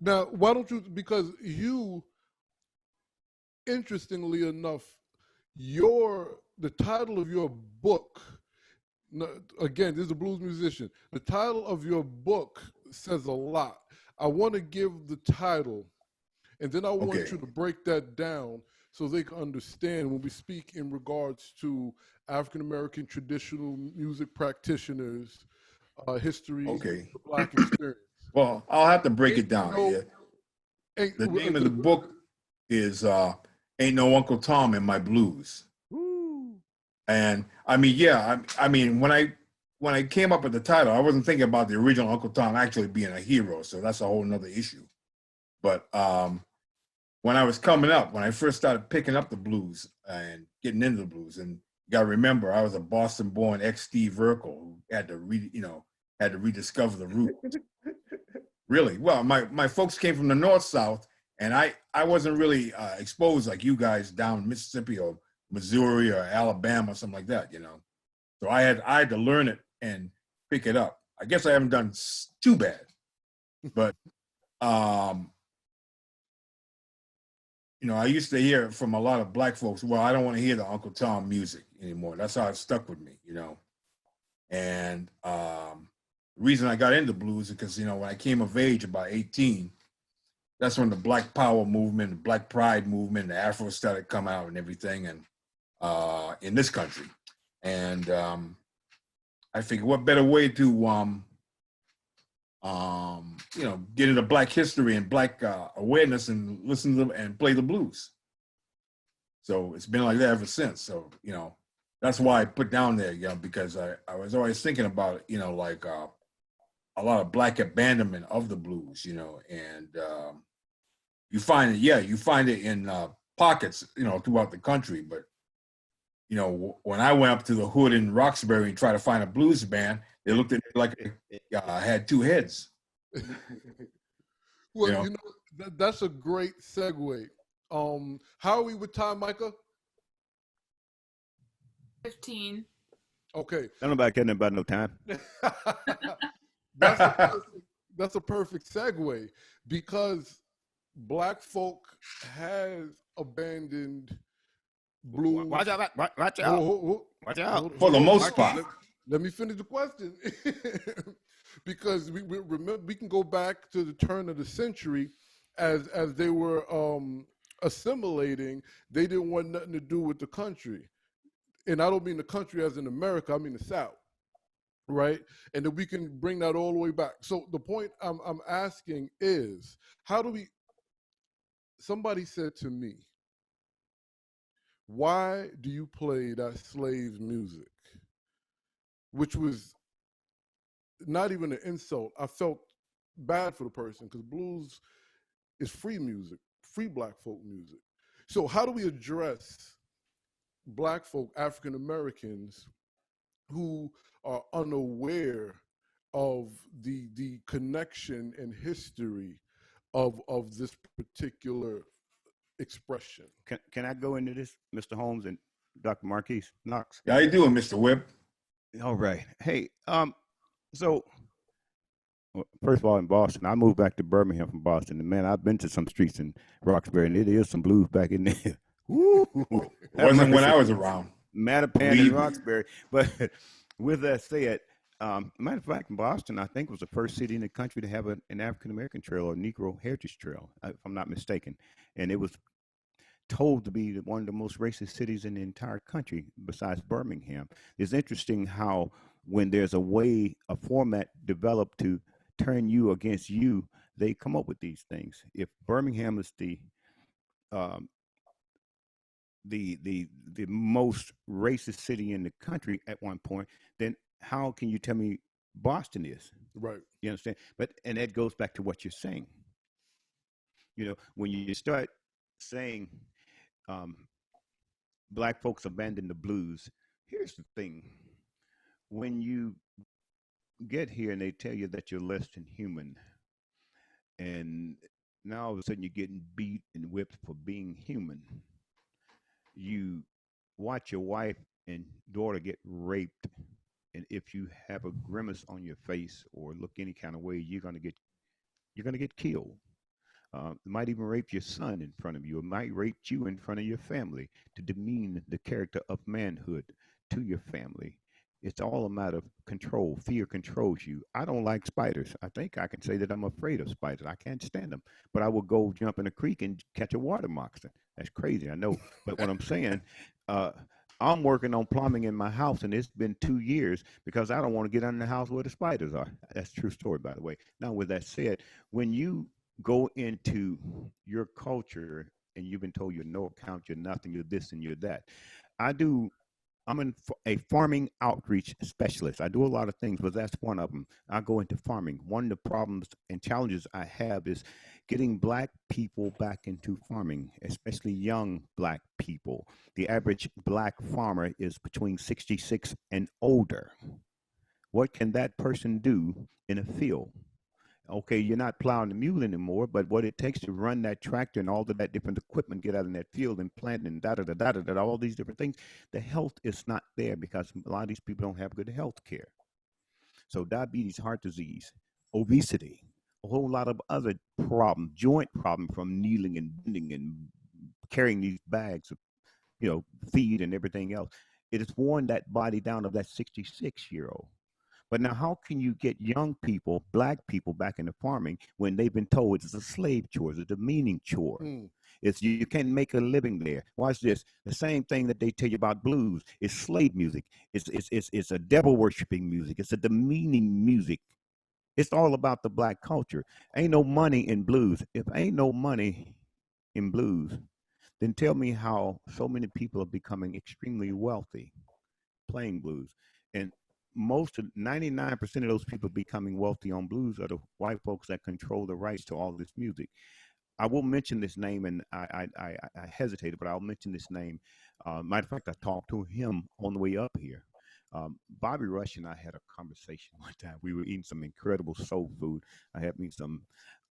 [SPEAKER 1] Now, why don't you, because you, interestingly enough, the title of your book. Again, this is a blues musician. The title of your book says a lot. I want to give the title, and then I want you to break that down so they can understand when we speak in regards to African American traditional music practitioners, history, the Black experience.
[SPEAKER 4] Well, I'll have to break it down. The name of the book is "Ain't No Uncle Tom in My Blues."
[SPEAKER 1] Woo.
[SPEAKER 4] And I mean, when I came up with the title, I wasn't thinking about the original Uncle Tom actually being a hero, so that's a whole nother issue. But when I was coming up, when I first started picking up the blues and getting into the blues, and you got to remember, I was a Boston-born ex-Steve Urkel who had to rediscover the roots. Really, well, my folks came from the North South, and I wasn't really exposed like you guys down Mississippi or Missouri or Alabama, something like that, So I had to learn it and pick it up. I guess I haven't done too bad, but I used to hear from a lot of Black folks, well, I don't want to hear the Uncle Tom music anymore. That's how it stuck with me, And the reason I got into blues is because, when I came of age about 18, that's when the Black Power movement, the Black Pride movement, the Afro started coming out and everything, and in this country. And I figured what better way to get into Black history and Black awareness and listen to them and play the blues. So it's been like that ever since. So, that's why I put down there, because I was always thinking about it, like a lot of Black abandonment of the blues, and you find it in pockets, throughout the country. But, when I went up to the hood in Roxbury and tried to find a blues band, they looked at me like I had two heads.
[SPEAKER 1] Well, that's a great segue. How are we with time, Micah?
[SPEAKER 5] 15.
[SPEAKER 1] Okay.
[SPEAKER 3] Don't nobody care about no time.
[SPEAKER 1] That's a perfect segue, because Black folk has abandoned blues.
[SPEAKER 3] Watch out! Watch out! Watch out!
[SPEAKER 4] For the most part.
[SPEAKER 1] Let me finish the question. Because we remember, we can go back to the turn of the century, as they were assimilating. They didn't want nothing to do with the country, and I don't mean the country as in America. I mean the South, right? And then we can bring that all the way back. So the point I'm asking is, how do we? Somebody said to me, "Why do you play that slave music?" Which was not even an insult. I felt bad for the person, because blues is free music, free Black folk music. So how do we address Black folk, African Americans, who are unaware of the connection and history of this particular expression?
[SPEAKER 3] Can I go into this, Mr. Holmes and Dr. Marquise Knox?
[SPEAKER 4] How you doing, Mr. Webb?
[SPEAKER 3] All right. Hey, so first of all, in Boston, I moved back to Birmingham from Boston, and man, I've been to some streets in Roxbury, and it is some blues back in there. Woo!
[SPEAKER 4] Wasn't when I was around.
[SPEAKER 3] Mattapan and Roxbury. But with that said, matter of fact, Boston, I think, was the first city in the country to have an African American trail or Negro heritage trail, if I'm not mistaken, and it was told to be one of the most racist cities in the entire country besides Birmingham. It's interesting how when there's a format developed to turn you against you, they come up with these things. If Birmingham is the most racist city in the country at one point, then how can you tell me Boston is?
[SPEAKER 1] Right.
[SPEAKER 3] You understand? And that goes back to what you're saying. When you start saying Black folks abandon the blues, here's the thing. When you get here and they tell you that you're less than human, and now all of a sudden you're getting beat and whipped for being human, you watch your wife and daughter get raped, and if you have a grimace on your face or look any kind of way, you're gonna get killed. It might even rape your son in front of you. It might rape you in front of your family to demean the character of manhood to your family. It's all a matter of control. Fear controls you. I don't like spiders. I think I can say that I'm afraid of spiders. I can't stand them. But I will go jump in a creek and catch a water moccasin. That's crazy, I know. But what I'm saying, uh, I'm working on plumbing in my house, and it's been 2 years because I don't want to get under the house where the spiders are. That's a true story, by the way. Now, with that said, when you go into your culture and you've been told you're no account, you're nothing, you're this and you're that. I do I'm a farming outreach specialist. I do a lot of things, but that's one of them. I go into farming. One of the problems and challenges I have is getting black people back into farming, especially young black people. The average black farmer is between 66 and older. What can that person do in a field? Okay, you're not plowing the mule anymore, but what it takes to run that tractor and all of that different equipment, get out in that field and plant and da da da da da da, all these different things, the health is not there because a lot of these people don't have good health care. So diabetes, heart disease, obesity, a whole lot of other problems, joint problem from kneeling and bending and carrying these bags of, feed and everything else. It has worn that body down of that 66-year-old. But now, how can you get young people, black people, back into farming when they've been told it's a slave chore, it's a demeaning chore? It's you can't make a living there. Watch this. The same thing that they tell you about blues is slave music. It's a devil worshiping music. It's a demeaning music. It's all about the black culture. Ain't no money in blues. If ain't no money in blues, then tell me how so many people are becoming extremely wealthy playing blues. And most of 99% of those people becoming wealthy on blues are the white folks that control the rights to all this music. I will mention this name, and I hesitated, but I'll mention this name. Matter of fact, I talked to him on the way up here. Bobby Rush and I had a conversation one time. We were eating some incredible soul food. I had me some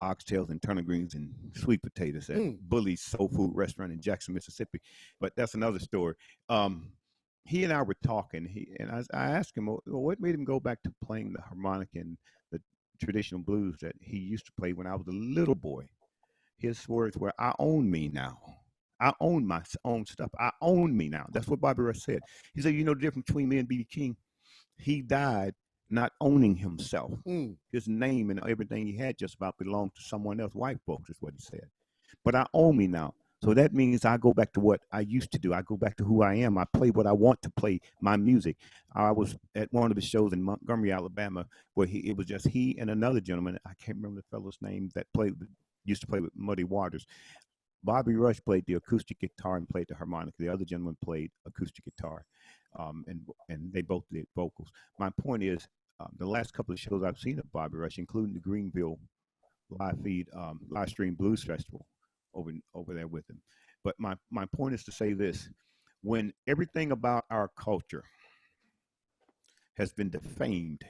[SPEAKER 3] oxtails and turnip greens and sweet potatoes at Bully's Soul Food Restaurant in Jackson, Mississippi. But that's another story. He and I were talking. I asked him, well, what made him go back to playing the harmonica and the traditional blues that he used to play when I was a little boy. His words were, "I own me now. I own my own stuff. I own me now." That's what Bobby Rush said. He said, "You know the difference between me and B.B. King? He died not owning himself. His name and everything he had just about belonged to someone else. White folks is what he said. But I own me now. So that means I go back to what I used to do. I go back to who I am. I play what I want to play, my music." I was at one of the shows in Montgomery, Alabama, where it was just he and another gentleman. I can't remember the fellow's name that used to play with Muddy Waters. Bobby Rush played the acoustic guitar and played the harmonica. The other gentleman played acoustic guitar, and they both did vocals. My point is, the last couple of shows I've seen of Bobby Rush, including the Greenville live stream blues festival over there with him. But my point is to say this: when everything about our culture has been defamed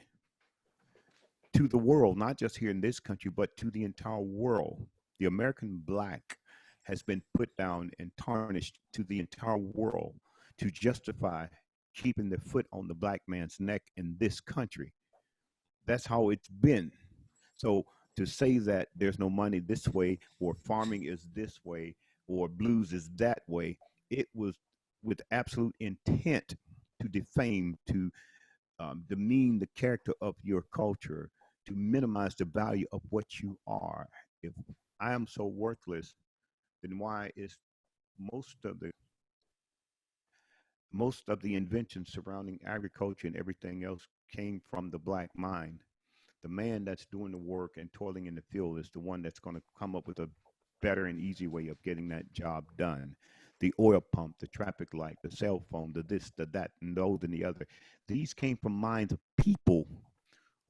[SPEAKER 3] to the world, not just here in this country, but to the entire world, the American black has been put down and tarnished to the entire world to justify keeping the foot on the black man's neck in this country. That's how it's been. So to say that there's no money this way, or farming is this way, or blues is that way, it was with absolute intent to defame, to demean the character of your culture, to minimize the value of what you are. If I am so worthless, then why is most of the inventions surrounding agriculture and everything else came from the black mind? The man that's doing the work and toiling in the field is the one that's going to come up with a better and easy way of getting that job done. The oil pump, the traffic light, the cell phone, the this, the that, and those and the other. These came from minds of people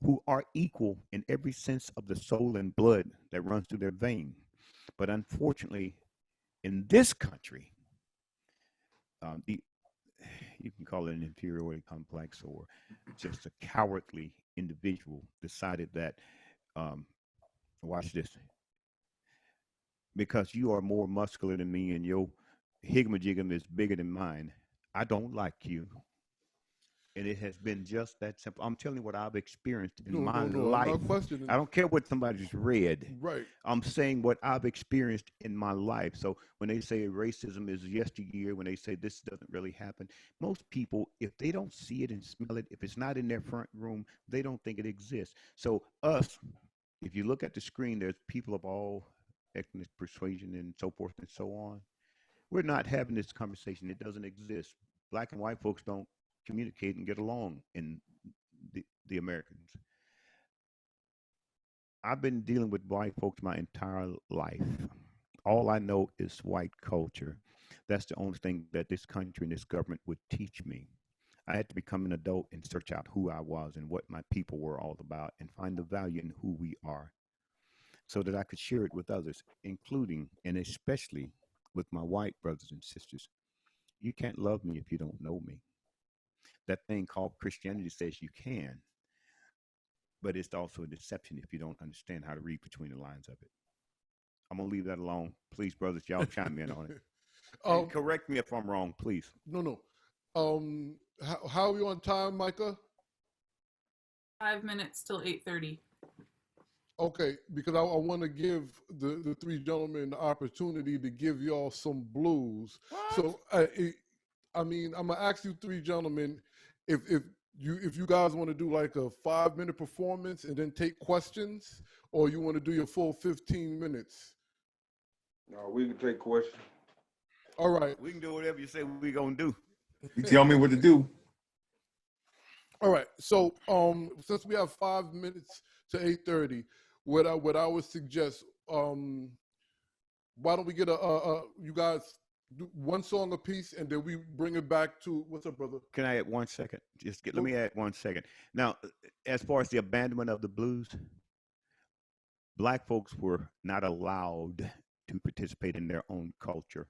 [SPEAKER 3] who are equal in every sense of the soul and blood that runs through their vein. But unfortunately, in this country, you can call it an inferiority complex or just a cowardly individual decided that, watch this, because you are more muscular than me and your higmajiggum is bigger than mine, I don't like you. And it has been just that simple. I'm telling you what I've experienced in
[SPEAKER 1] No,
[SPEAKER 3] my
[SPEAKER 1] no, no. I'm
[SPEAKER 3] life.
[SPEAKER 1] not questioning.
[SPEAKER 3] I don't care what somebody's read.
[SPEAKER 1] Right.
[SPEAKER 3] I'm saying what I've experienced in my life. So when they say racism is yesteryear, when they say this doesn't really happen, most people, if they don't see it and smell it, if it's not in their front room, they don't think it exists. So us, if you look at the screen, there's people of all ethnic persuasion and so forth and so on. We're not having this conversation. It doesn't exist. Black and white folks don't communicate and get along in the Americans. I've been dealing with white folks my entire life. All I know is white culture. That's the only thing that this country and this government would teach me. I had to become an adult and search out who I was and what my people were all about and find the value in who we are so that I could share it with others, including and especially with my white brothers and sisters. You can't love me if you don't know me. That thing called Christianity says you can, but it's also a deception if you don't understand how to read between the lines of it. I'm gonna leave that alone. Please, brothers, y'all chime in on it. And correct me if I'm wrong, please.
[SPEAKER 1] No. How are we on time, Micah?
[SPEAKER 5] 5 minutes till 8:30.
[SPEAKER 1] Okay, because I want to give the three gentlemen the opportunity to give y'all some blues.
[SPEAKER 3] What?
[SPEAKER 1] So I mean, I'm gonna ask you three gentlemen if you guys want to do like a 5-minute performance and then take questions, or you want to do your full 15 minutes.
[SPEAKER 2] No, we can take questions.
[SPEAKER 1] All right.
[SPEAKER 3] We can do whatever you say we're gonna do.
[SPEAKER 4] You tell me what to do.
[SPEAKER 1] All right. So since we have 5 minutes to 8:30, what I would suggest, why don't we get you guys do one song apiece and then we bring it back to what's up, brother?
[SPEAKER 3] Can I add 1 second? Let me add 1 second. Now, as far as the abandonment of the blues, black folks were not allowed to participate in their own culture.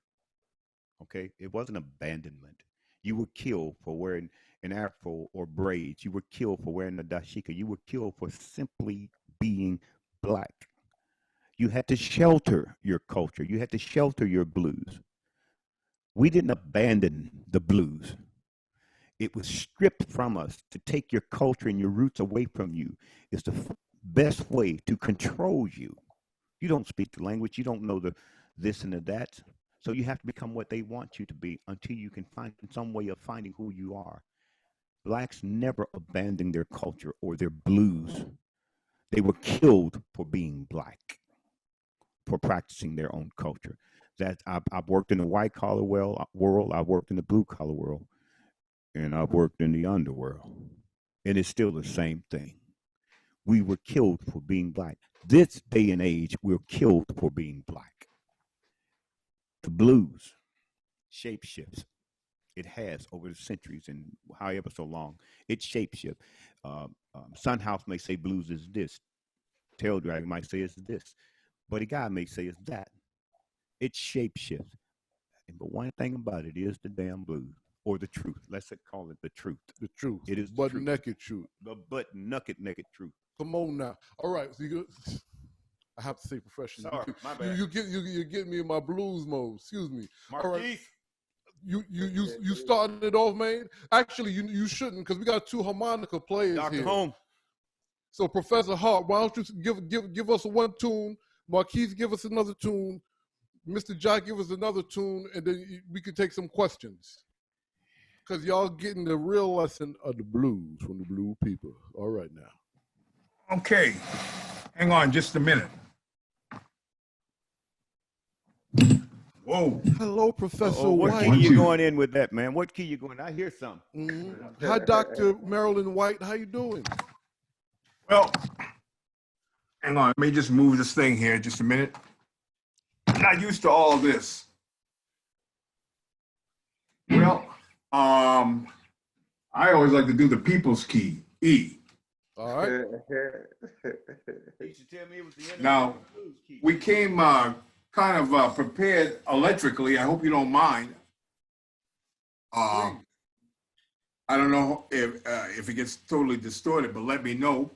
[SPEAKER 3] Okay, it wasn't abandonment. You were killed for wearing an afro or braids. You were killed for wearing a dashika. You were killed for simply being black. You had to shelter your culture. You had to shelter your blues. We didn't abandon the blues. It was stripped from us. To take your culture and your roots away from you is the best way to control you. You don't speak the language. You don't know the this and the that. So you have to become what they want you to be until you can find some way of finding who you are. Blacks never abandoned their culture or their blues. They were killed for being black, for practicing their own culture. That I've worked in the white collar world, I've worked in the blue collar world, and I've worked in the underworld. And it's still the same thing. We were killed for being black. This day and age, we're killed for being black. The blues shapeshifts. It has over the centuries and however so long. It shapeshifts. Sunhouse may say blues is this. Tail Dragon might say it's this. But a guy may say it's that. It shapeshifts. But one thing about it is the damn blues, or the truth. Let's call it the truth.
[SPEAKER 1] The truth.
[SPEAKER 3] It is
[SPEAKER 1] butt naked truth.
[SPEAKER 3] The butt naked truth.
[SPEAKER 1] Come on now. All right. So I have to say professional.
[SPEAKER 3] Sorry, my bad.
[SPEAKER 1] You get me in my blues mode. Excuse me.
[SPEAKER 3] Marquise.
[SPEAKER 1] All right. You started it off, man. Actually, you shouldn't, because we got two harmonica players
[SPEAKER 3] Dr.
[SPEAKER 1] here.
[SPEAKER 3] Holmes.
[SPEAKER 1] So Professor Harp, why don't you give us one tune? Marquise, give us another tune. Mr. Jock, give us another tune, and then we can take some questions. Because y'all getting the real lesson of the blues from the blue people. All right now.
[SPEAKER 4] Okay. Hang on just a minute. Whoa.
[SPEAKER 1] Hello, Professor
[SPEAKER 3] What
[SPEAKER 1] White.
[SPEAKER 3] key you going in with that, man? What key you going? I hear something.
[SPEAKER 1] Mm-hmm. Hi, Dr. Marilyn White. How you doing?
[SPEAKER 4] Well, hang on. Let me just move this thing here just a minute. I'm not used to all this. Well, I always like to do the people's key, E.
[SPEAKER 1] All right.
[SPEAKER 3] You should tell me it was the
[SPEAKER 4] Now, we came kind of prepared electrically. I hope you don't mind. I don't know if it gets totally distorted, but let me know.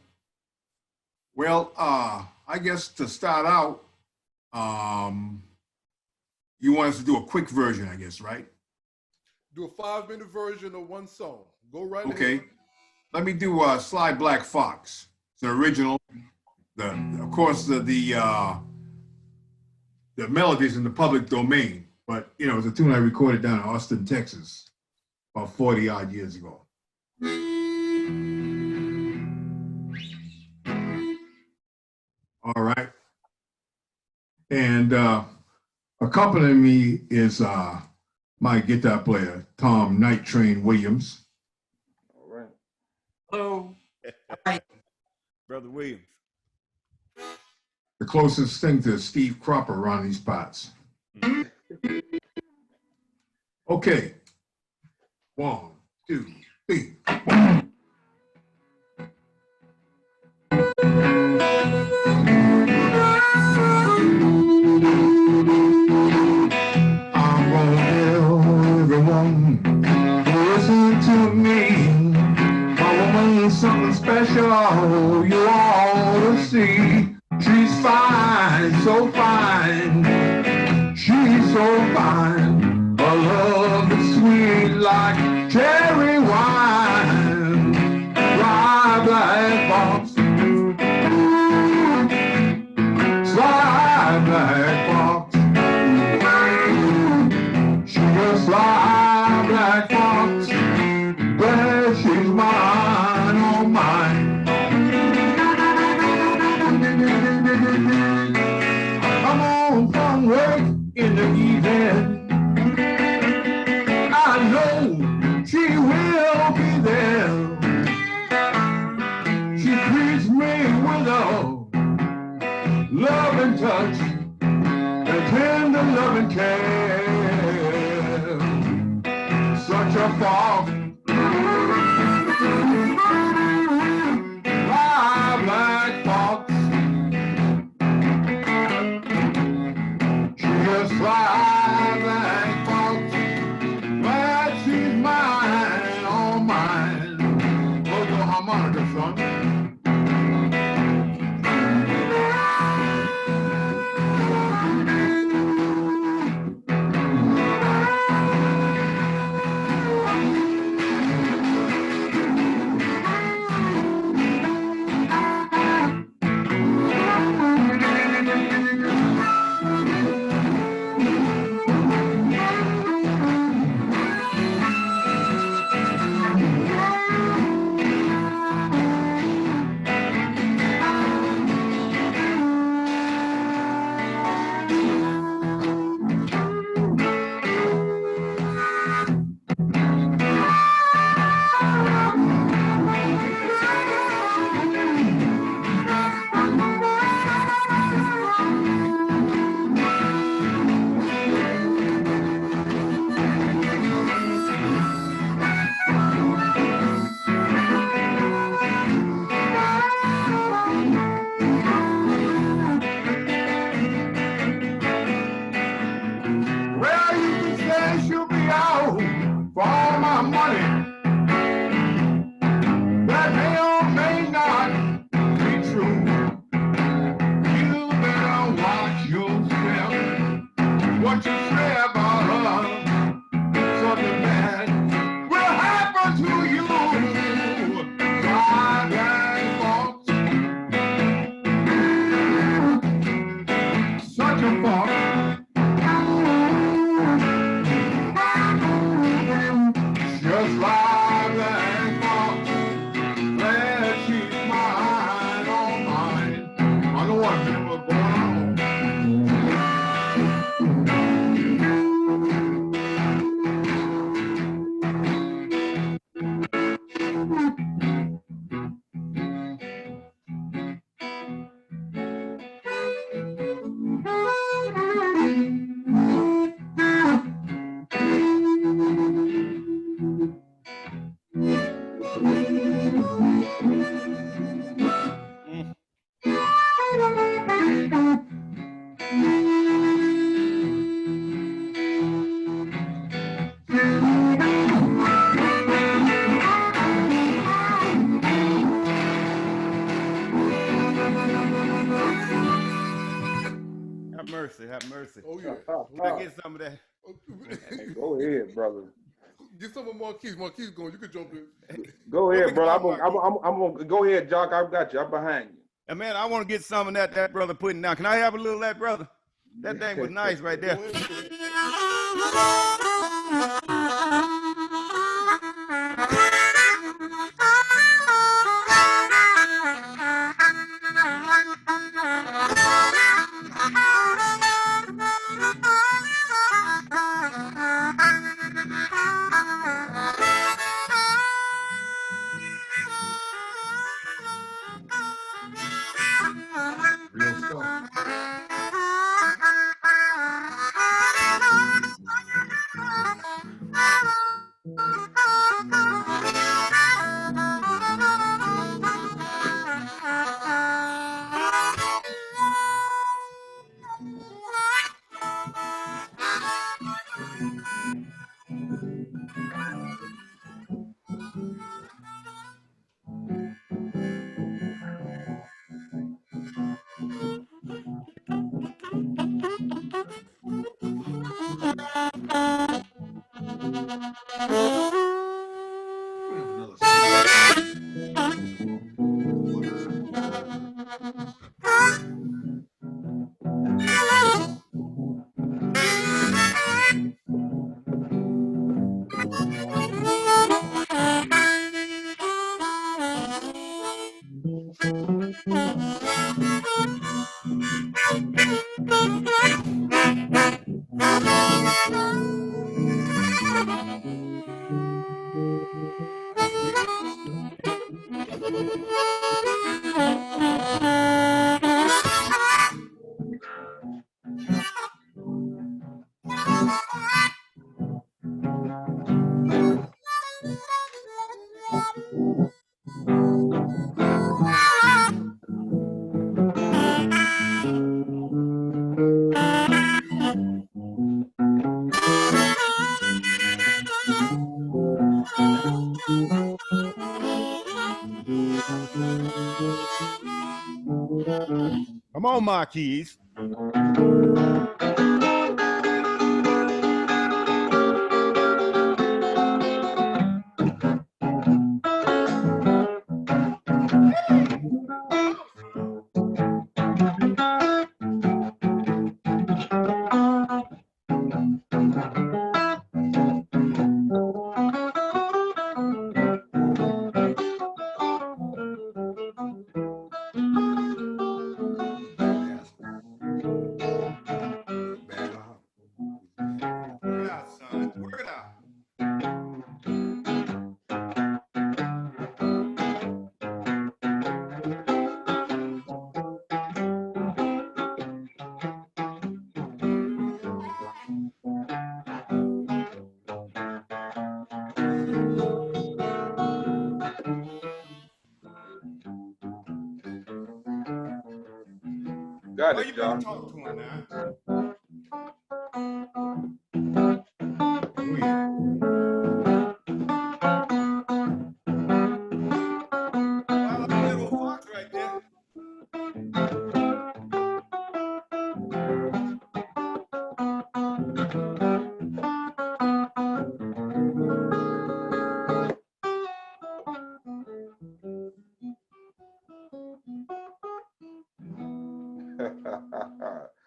[SPEAKER 4] Well, I guess to start out, you want us to do a quick version, I guess, right?
[SPEAKER 1] Do a 5-minute version of one song. Go right
[SPEAKER 4] Okay.
[SPEAKER 1] ahead.
[SPEAKER 4] Let me do Sly Black Fox. It's the original. Of course, the melody's in the public domain, but you know, it's a tune I recorded down in Austin, Texas, about 40 odd years ago. All right. And accompanying me is my guitar player, Tom Night Train Williams.
[SPEAKER 2] All right.
[SPEAKER 6] Hello.
[SPEAKER 3] Brother Williams.
[SPEAKER 4] The closest thing to Steve Cropper around these parts. Okay. 1, 2, 3. I'm gonna tell everyone to listen to me. My woman is something special you ought to see. She's fine, so fine. She's so fine. Her love is sweet like cherry wine. Fly black fox. Fly black fox. She's a sly black fox. But she's mine, oh mine. Come on from work in the evening. I know she will be there. She greets me with a loving touch and tender loving care. Such a fox. Fly black fox. Just fly black fox, but she's mine, all mine. Hold your harmonica, son.
[SPEAKER 3] Have mercy.
[SPEAKER 1] Oh yeah.
[SPEAKER 3] Can I get some of that?
[SPEAKER 2] Go ahead, brother.
[SPEAKER 1] Get some of Marquise. Marquise going. You can jump in.
[SPEAKER 2] Go
[SPEAKER 3] Well, we
[SPEAKER 2] ahead,
[SPEAKER 3] can
[SPEAKER 2] brother.
[SPEAKER 3] talk
[SPEAKER 2] I'm gonna go ahead, Jock. I've got you. I'm behind you.
[SPEAKER 3] And man, I want to get some of that brother putting down. Can I have a little of that, brother? That thing was nice right there.
[SPEAKER 1] Go ahead.
[SPEAKER 4] Real stuff. Another
[SPEAKER 3] Come on, Marquise. Work it out, son. Work it out.
[SPEAKER 2] Got
[SPEAKER 3] Well,
[SPEAKER 2] it,
[SPEAKER 3] you better
[SPEAKER 2] Jock.
[SPEAKER 3] talk to him now.
[SPEAKER 4] Oh, yeah.
[SPEAKER 3] Well, I like that old fox right there.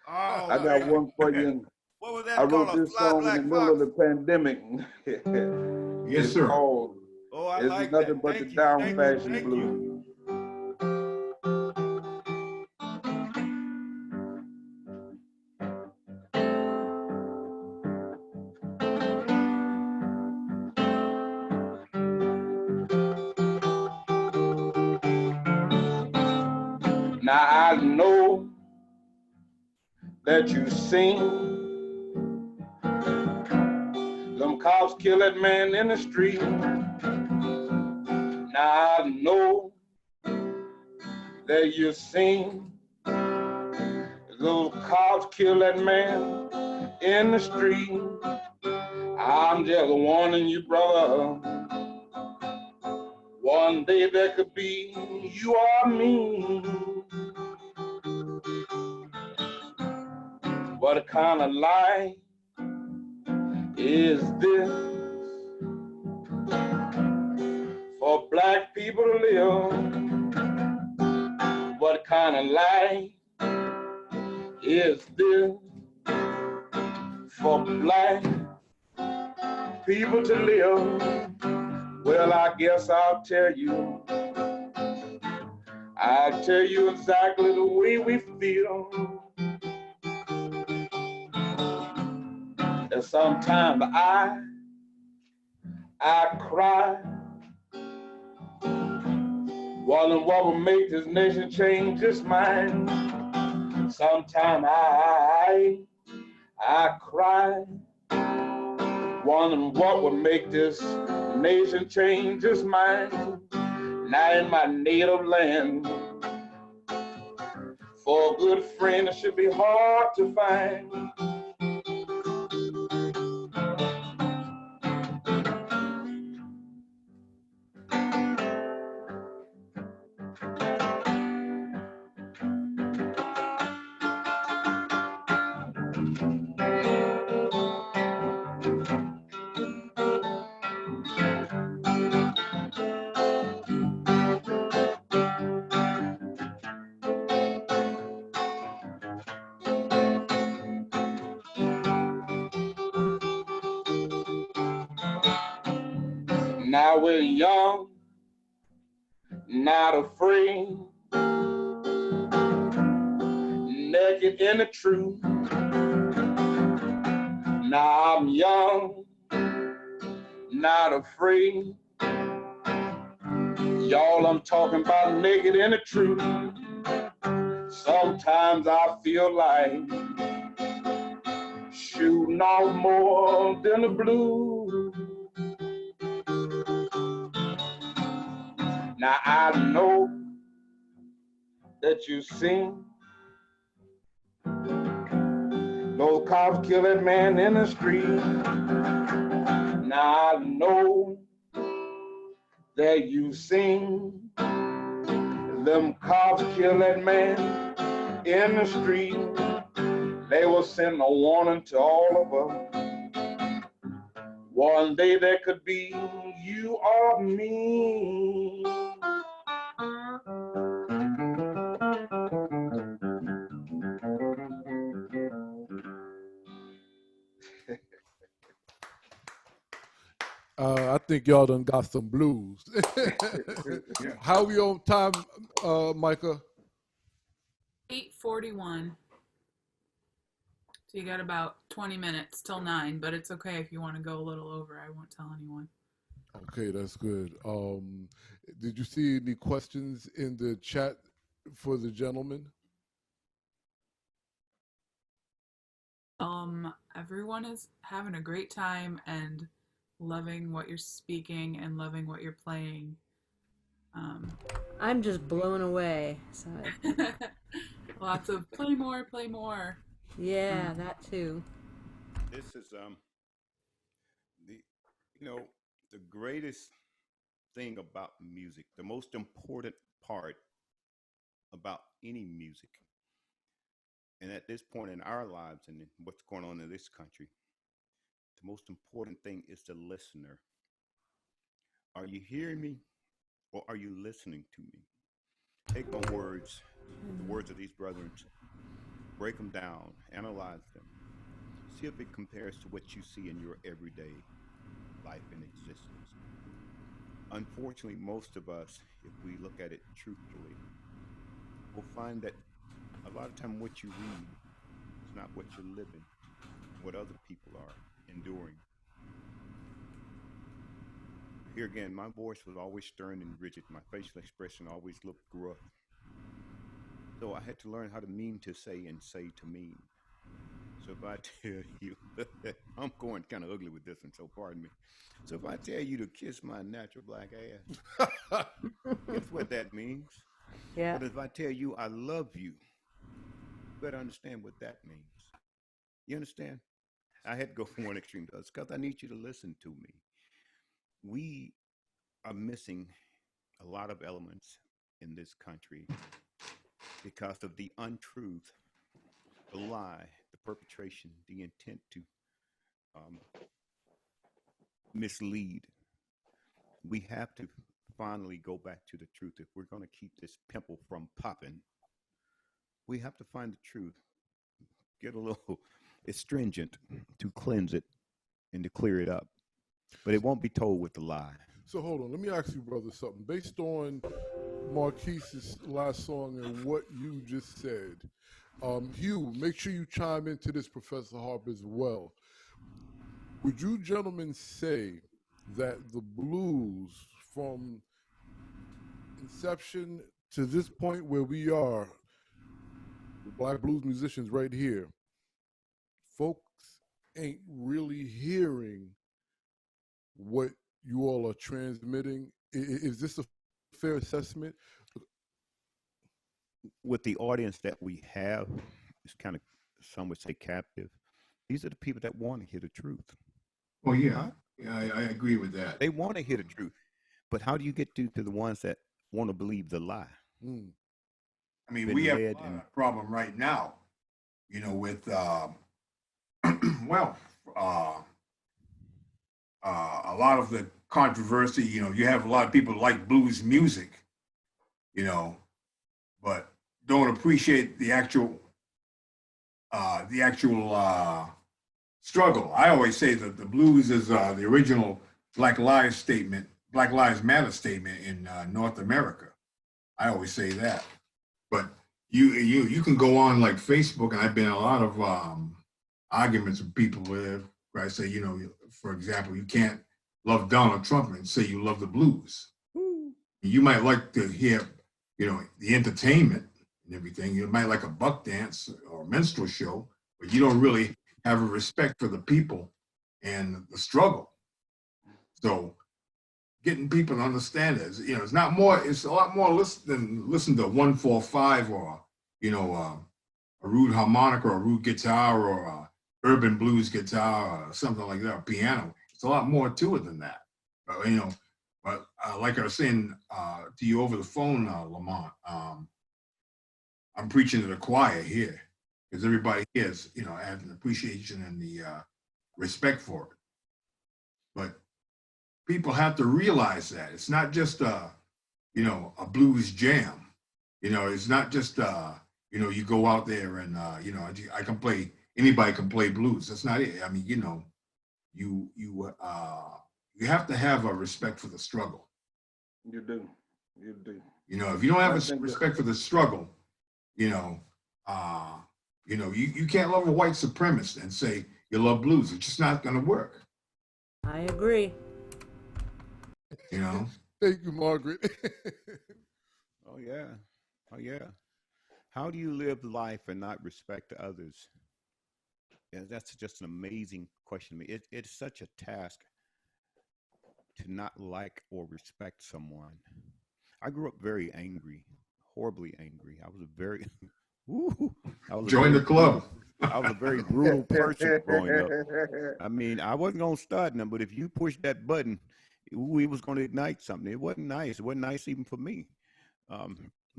[SPEAKER 3] Oh,
[SPEAKER 2] I got
[SPEAKER 3] man.
[SPEAKER 2] one for you.
[SPEAKER 3] What was
[SPEAKER 2] I
[SPEAKER 3] that
[SPEAKER 2] wrote
[SPEAKER 3] called? A
[SPEAKER 2] this
[SPEAKER 3] fly
[SPEAKER 2] song in the
[SPEAKER 3] black
[SPEAKER 2] middle of
[SPEAKER 3] fox?
[SPEAKER 2] the pandemic.
[SPEAKER 4] Yes,
[SPEAKER 2] It's
[SPEAKER 4] sir.
[SPEAKER 2] called
[SPEAKER 3] Oh, I
[SPEAKER 2] "It's
[SPEAKER 3] like
[SPEAKER 2] Nothing
[SPEAKER 3] that.
[SPEAKER 2] But the
[SPEAKER 3] Thank you.
[SPEAKER 2] Down
[SPEAKER 3] Thank you.
[SPEAKER 2] Fashion
[SPEAKER 3] Thank
[SPEAKER 2] Blues."
[SPEAKER 3] you.
[SPEAKER 2] Now I know that you seen them cops kill that man in the street. Now I know that you seen those cops kill that man in the street. I'm just warning you, brother. One day there could be you or me. What kind of life is this people to live. What kind of life is this for black people to live? Well, I guess I'll tell you. I'll tell you exactly the way we feel. And sometimes I cry, wondering what will make this nation change its mind. Sometimes I cry, wondering what would make this nation change its mind. Not in my native land, for a good friend it should be hard to find. Now we're young, not afraid, naked in the truth. Now I'm young, not afraid. Y'all, I'm talking about naked in the truth. Sometimes I feel like shooting off more than the blues. Now I know that you seen those cops kill that man in the street. Now I know that you seen them cops kill that man in the street. They will send a warning to all of us. One day there could be you or me.
[SPEAKER 1] I think y'all done got some blues.
[SPEAKER 4] Yeah.
[SPEAKER 1] How we on time, Micah?
[SPEAKER 5] 8:41. So you got about 20 minutes till 9, but it's okay if you want to go a little over. I won't tell anyone.
[SPEAKER 1] Okay, that's good. Did you see any questions in the chat for the gentleman?
[SPEAKER 5] Everyone is having a great time and loving what you're speaking and loving what you're playing.
[SPEAKER 6] I'm just blown away. So
[SPEAKER 5] Lots of play more, play more.
[SPEAKER 6] yeah, that too.
[SPEAKER 3] This is the greatest thing about music, the most important part about any music. And at this point in our lives and in what's going on in this country, the most important thing is the listener. Are you hearing me or are you listening to me? Take my words, the words of these brethren, break them down, analyze them, see if it compares to what you see in your everyday life and existence. Unfortunately, most of us, if we look at it truthfully, will find that a lot of time what you read is not what you're living, what other people are enduring. Here again, my voice was always stern and rigid. My facial expression always looked gruff. So I had to learn how to mean to say and say to mean. So if I tell you, I'm going kind of ugly with this one, so pardon me. So if I tell you to kiss my natural black ass, guess what that means?
[SPEAKER 6] Yeah.
[SPEAKER 3] But if I tell you I love you, you better understand what that means. You understand? I had to go from one extreme to the other because I need you to listen to me. We are missing a lot of elements in this country because of the untruth, the lie, the perpetration, the intent to mislead. We have to finally go back to the truth. If we're going to keep this pimple from popping, we have to find the truth. Get a little astringent to cleanse it and to clear it up. But it won't be told with the lie.
[SPEAKER 1] So hold on, let me ask you, brother, something. Based on Marquise's last song and what you just said, Hugh, make sure you chime into this, Professor Harp, as well. Would you gentlemen say that the blues from inception to this point where we are, the black blues musicians right here, folks ain't really hearing what you all are transmitting? Is this a fair assessment?
[SPEAKER 3] With the audience that we have, it's kind of, some would say, captive. These are the people that want to hear the truth.
[SPEAKER 4] Oh, yeah. Yeah, I agree with that.
[SPEAKER 3] They want to hear the truth. But how do you get to the ones that want to believe the lie?
[SPEAKER 4] I mean, we have a problem right now, you know, with, well, a lot of the controversy. You know, you have a lot of people like blues music, you know, but don't appreciate the actual struggle. I always say that the blues is the original Black Lives Matter statement in North America. I always say that. But you can go on like Facebook, and I've been in a lot of arguments with people where I say, you know, for example, you can't love Donald Trump and say you love the blues. You might like to hear, you know, the entertainment and everything. You might like a buck dance or a minstrel show, but you don't really have a respect for the people and the struggle. So getting people to understand it, you know, it's a lot more than listen to 145 or, you know, a rude harmonica or a rude guitar or a urban blues guitar or something like that, or piano. It's a lot more to it than that. You know, but like I was saying to you over the phone, Lamont, I'm preaching to the choir here because everybody here is, you know, has an appreciation and the respect for it. But people have to realize that it's not just you know, a blues jam. You know, it's not just you know, you go out there and you know, anybody can play blues. That's not it. I mean, you know, you have to have a respect for the struggle.
[SPEAKER 2] You do.
[SPEAKER 4] You know, if you don't have a respect for the struggle, you know, you can't love a white supremacist and say you love blues. It's just not going to work.
[SPEAKER 6] I agree.
[SPEAKER 4] You know.
[SPEAKER 1] Thank you, Margaret.
[SPEAKER 3] Oh yeah. How do you live life and not respect others? Yeah, that's just an amazing question to me. It's such a task to not like or respect someone. I grew up very angry, horribly angry. I was a very
[SPEAKER 4] Join the club.
[SPEAKER 3] I was a very brutal person growing up. I mean, I wasn't gonna start them, but if you pushed that button, we was gonna ignite something. It wasn't nice. It wasn't nice even for me.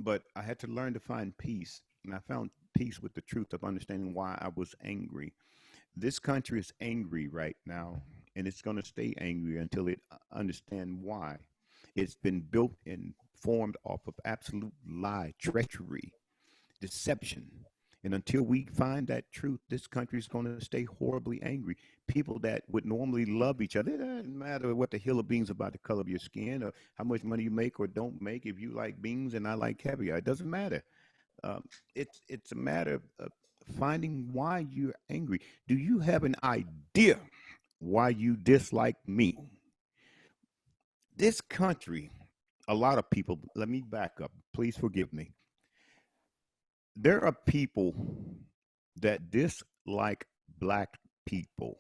[SPEAKER 3] But I had to learn to find peace, and I found peace with the truth of understanding why I was angry. This country is angry right now, and it's going to stay angry until it understands why. It's been built and formed off of absolute lie, treachery, deception. And until we find that truth, this country is going to stay horribly angry. People that would normally love each other, it doesn't matter what the hill of beans about the color of your skin or how much money you make or don't make. If you like beans and I like caviar, it doesn't matter. It's a matter of finding why you're angry. Do you have an idea why you dislike me? This country, a lot of people, let me back up. Please forgive me. There are people that dislike black people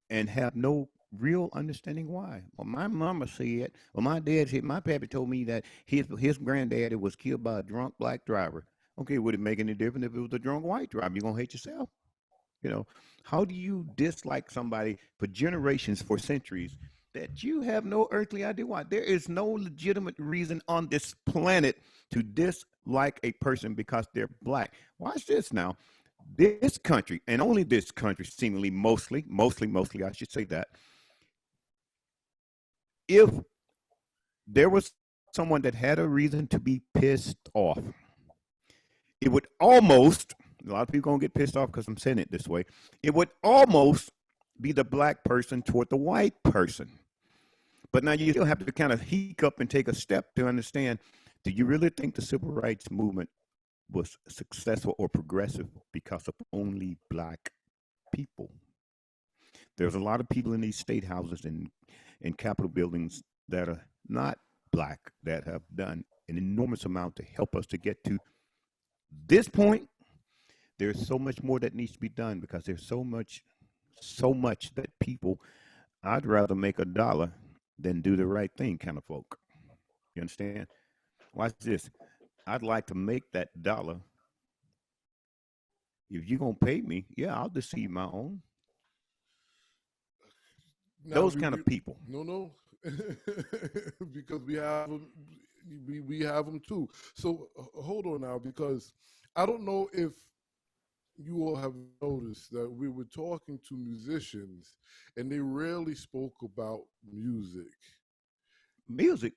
[SPEAKER 3] and have no real understanding why. Well, my mama said, well, my dad said, my pappy told me that his granddaddy was killed by a drunk black driver. Okay, would it make any difference if it was a drunk white driver? You're going to hate yourself. You know, how do you dislike somebody for generations, for centuries, that you have no earthly idea why? There is no legitimate reason on this planet to dislike a person because they're black. Watch this now. This country, and only this country, seemingly mostly, I should say that, if there was someone that had a reason to be pissed off, it would almost, a lot of people gonna get pissed off because I'm saying it this way, it would almost be the black person toward the white person. But now you still have to kind of hiccup and take a step to understand, do you really think the civil rights movement was successful or progressive because of only black people? There's a lot of people in these state houses and in Capitol buildings that are not black that have done an enormous amount to help us to get to this point. There's so much more that needs to be done because there's so much that people, I'd rather make $1 than do the right thing kind of folk. You understand? Watch this. I'd like to make that $1. If you're going to pay me, yeah, I'll deceive my own.
[SPEAKER 1] Now,
[SPEAKER 3] Those kind of people.
[SPEAKER 1] No, because we have them, we have them too. So hold on now, because I don't know if you all have noticed that we were talking to musicians, and they rarely spoke about music.
[SPEAKER 3] Music.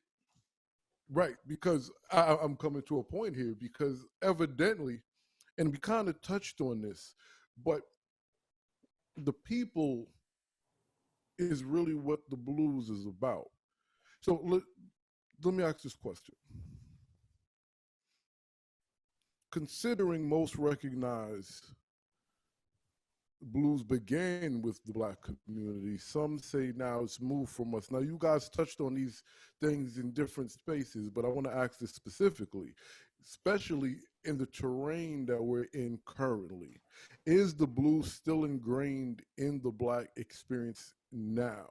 [SPEAKER 1] Right, because I'm coming to a point here, because evidently, and we kind of touched on this, but the people is really what the blues is about. So let me ask this question. Considering most recognize blues began with the black community, some say now it's moved from us. Now, you guys touched on these things in different spaces, but I want to ask this specifically, especially in the terrain that we're in currently. Is the blues still ingrained in the black experience now?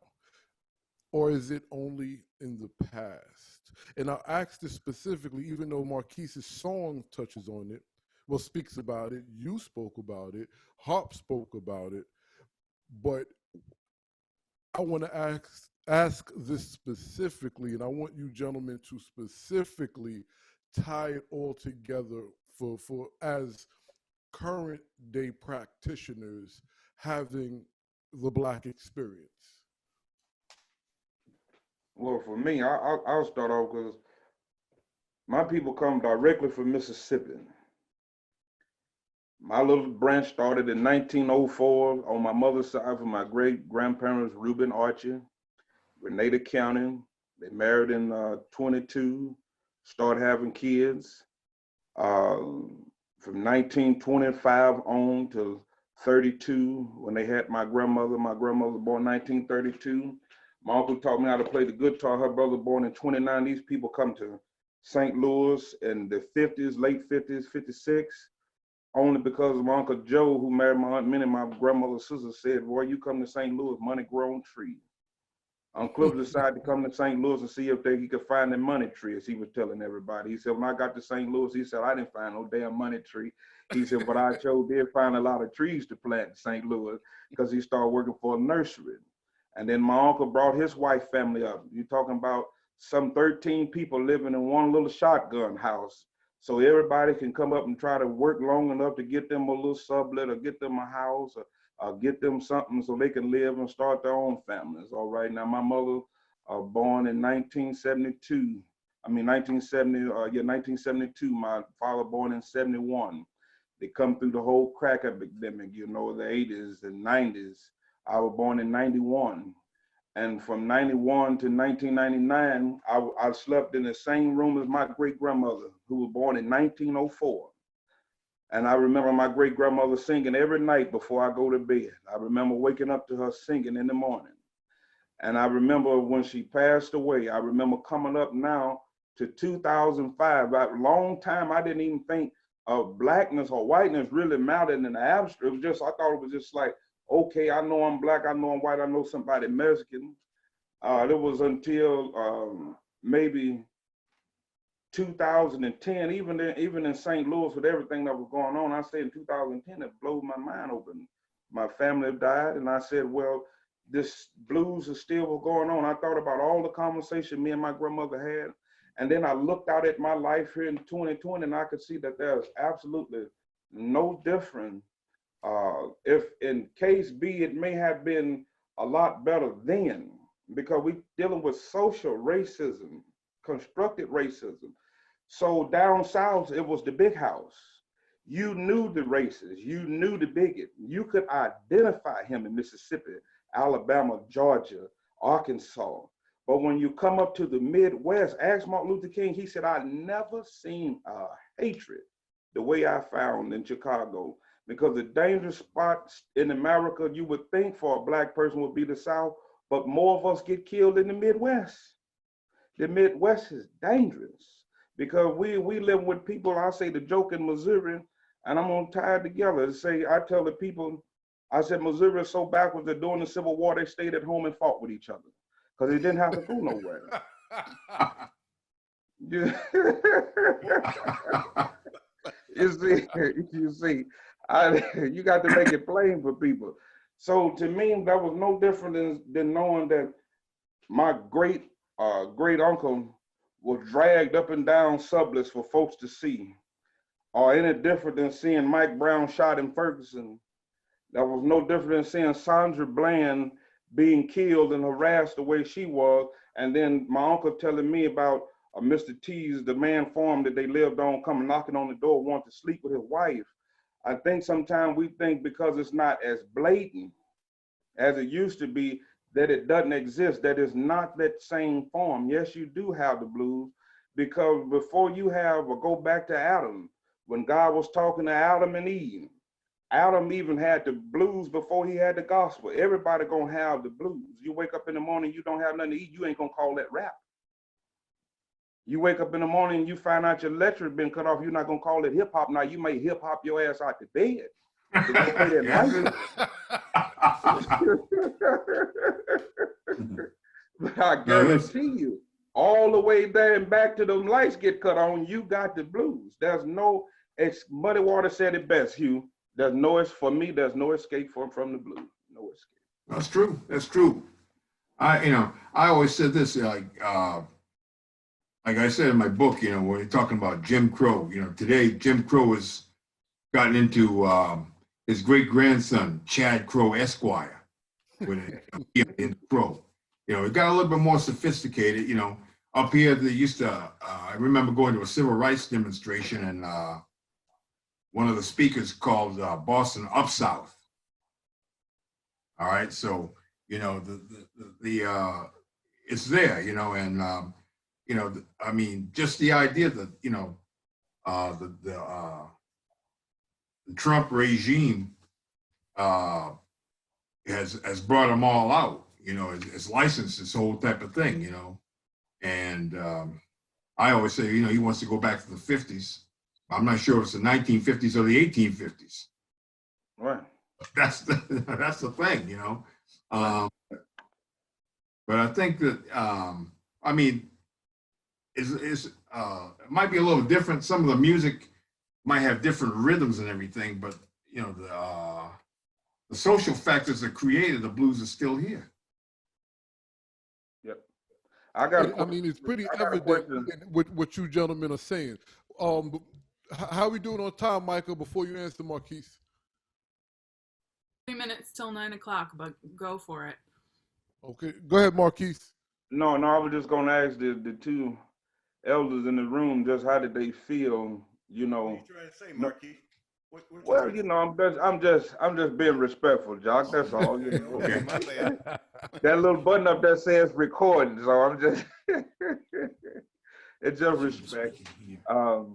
[SPEAKER 1] Or is it only in the past? And I'll ask this specifically, even though Marquise's song touches on it, well, speaks about it, you spoke about it, Harp spoke about it, but I want to ask this specifically, and I want you gentlemen to specifically tie it all together for as current day practitioners having the black experience.
[SPEAKER 2] Well, for me, I'll start off because my people come directly from Mississippi. My little branch started in 1904 on my mother's side from my great-grandparents, Reuben Archie, Grenada County. They married in 22, started having kids. From 1925 on to 32, when they had my grandmother was born in 1932. My uncle taught me how to play the guitar. Her brother born in 29. These people come to St. Louis in the 50s, late 50s, 56. Only because of my Uncle Joe, who married my Aunt Minnie, my grandmother's sister, said, boy, you come to St. Louis, money grow on trees. Uncle Cliff decided to come to St. Louis and see if he could find the money tree, as he was telling everybody. He said, when I got to St. Louis, he said, I didn't find no damn money tree. He said, but I sure did find a lot of trees to plant in St. Louis, because he started working for a nursery. And then my uncle brought his wife family up. You're talking about some 13 people living in one little shotgun house. So everybody can come up and try to work long enough to get them a little sublet or get them a house or get them something so they can live and start their own families. All right. Now, my mother born in 1972. 1972. My father born in 71. They come through the whole crack epidemic, the 80s and 90s. I was born in 91. And from 91 to 1999, I slept in the same room as my great-grandmother, who was born in 1904. And I remember my great-grandmother singing every night before I go to bed. I remember waking up to her singing in the morning. And I remember when she passed away, I remember coming up now to 2005. A long time I didn't even think of blackness or whiteness really mattered in the abstract. It was just, I thought it was just like, okay, I know I'm black, I know I'm white, I know somebody Mexican. It was until maybe 2010, even in St. Louis with everything that was going on, I said in 2010, it blew my mind open. My family died, and I said, well, this blues is still going on. I thought about all the conversation me and my grandmother had, and then I looked out at my life here in 2020, and I could see that there's absolutely no difference. If in case B, it may have been a lot better then, because we dealing with social racism, constructed racism. So down south, it was the big house. You knew the racist, you knew the bigot. You could identify him in Mississippi, Alabama, Georgia, Arkansas. But when you come up to the Midwest, ask Martin Luther King, he said, I never seen a hatred the way I found in Chicago. Because the dangerous spots in America, you would think for a Black person would be the South, but more of us get killed in the Midwest. The Midwest is dangerous because we live with people. I say the joke in Missouri, and I'm gonna tie it together to say, I tell the people, I said, Missouri is so backwards that during the Civil War, they stayed at home and fought with each other because they didn't have to go nowhere. You see, you got to make it plain for people. So to me, that was no different than knowing that my great uncle was dragged up and down Sublets for folks to see, or any different than seeing Mike Brown shot in Ferguson. That was no different than seeing Sandra Bland being killed and harassed the way she was. And then my uncle telling me about Mr. T's, the man farm that they lived on, coming knocking on the door, wanting to sleep with his wife. I think sometimes we think because it's not as blatant as it used to be, that it doesn't exist, that it's not that same form. Yes, you do have the blues, because before you have, or go back to Adam, when God was talking to Adam and Eve, Adam even had the blues before he had the gospel. Everybody gonna have the blues. You wake up in the morning, you don't have nothing to eat, you ain't gonna call that rap. You wake up in the morning, you find out your electric been cut off, you're not gonna call it hip hop. Now you may hip hop your ass out the bed. But I guarantee you, all the way there and back to them lights get cut on, you got the blues. There's no, Muddy Water said it best, Hugh. There's no, for me, there's no escape from the blues. No escape.
[SPEAKER 4] That's true. That's true. I always said this, like I said in my book, when you're talking about Jim Crow, today Jim Crow has gotten into his great grandson, Chad Crow Esquire, with in Crow. It got a little bit more sophisticated. Up here they used to. I remember going to a civil rights demonstration, and one of the speakers called Boston Up South. All right, so it's there, and I mean, just the idea that the Trump regime has brought them all out, has licensed this whole type of thing, and I always say, he wants to go back to the 50s. I'm not sure if it's the 1950s or the 1850s.
[SPEAKER 2] Right.
[SPEAKER 4] That's the thing, but I think that I mean, it might be a little different. Some of the music might have different rhythms and everything, but the social factors that created the blues are still here.
[SPEAKER 2] Yep.
[SPEAKER 1] I mean, it's pretty evident with what you gentlemen are saying. How are we doing on time, Michael, before you answer, Marquise?
[SPEAKER 5] 3 minutes till 9 o'clock, but go for it.
[SPEAKER 1] Okay, go ahead, Marquise.
[SPEAKER 2] No, I was just gonna ask the two elders in the room just how did they feel,
[SPEAKER 3] What are you trying to say, Marquise?
[SPEAKER 2] Well, I'm just being respectful, Jock. That's all.
[SPEAKER 3] Okay, my bad.
[SPEAKER 2] That little button up there says recording, so I'm just it's just respect. How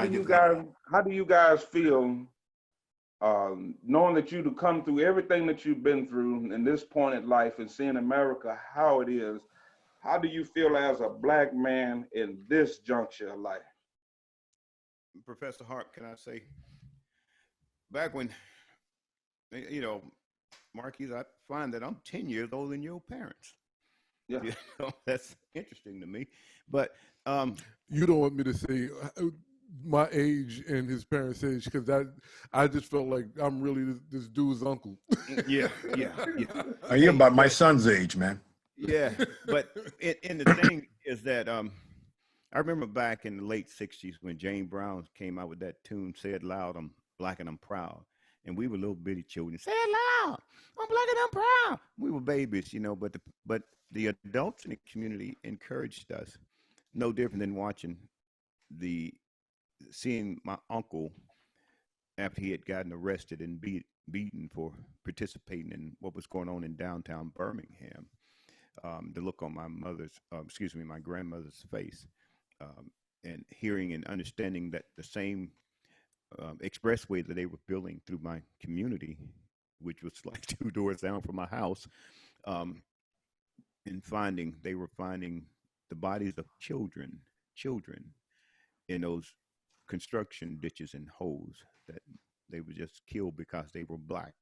[SPEAKER 2] do you guys feel knowing that you've come through everything that you've been through in this point in life and seeing America how it is? How do you feel as a Black man in this juncture of life?
[SPEAKER 3] Professor Harp, can I say, back when, Marquise, I find that I'm 10 years older than your parents.
[SPEAKER 2] Yeah.
[SPEAKER 3] That's interesting to me. But
[SPEAKER 1] you don't want me to say my age and his parents' age, because I just felt like I'm really this dude's uncle.
[SPEAKER 3] Yeah.
[SPEAKER 4] You're about my son's age, man.
[SPEAKER 3] Yeah, but and the thing is that I remember back in the late 60s when James Brown came out with that tune, "Say It Loud, I'm Black and I'm Proud." and we were little bitty children. Say it loud. I'm black and I'm proud. We were babies, but the adults in the community encouraged us. No different than seeing my uncle after he had gotten arrested and beaten for participating in what was going on in downtown Birmingham. The look on my grandmother's face, and hearing and understanding that the same expressway that they were building through my community, which was like 2 doors down from my house, and they were finding the bodies of children in those construction ditches and holes that they were just killed because they were black.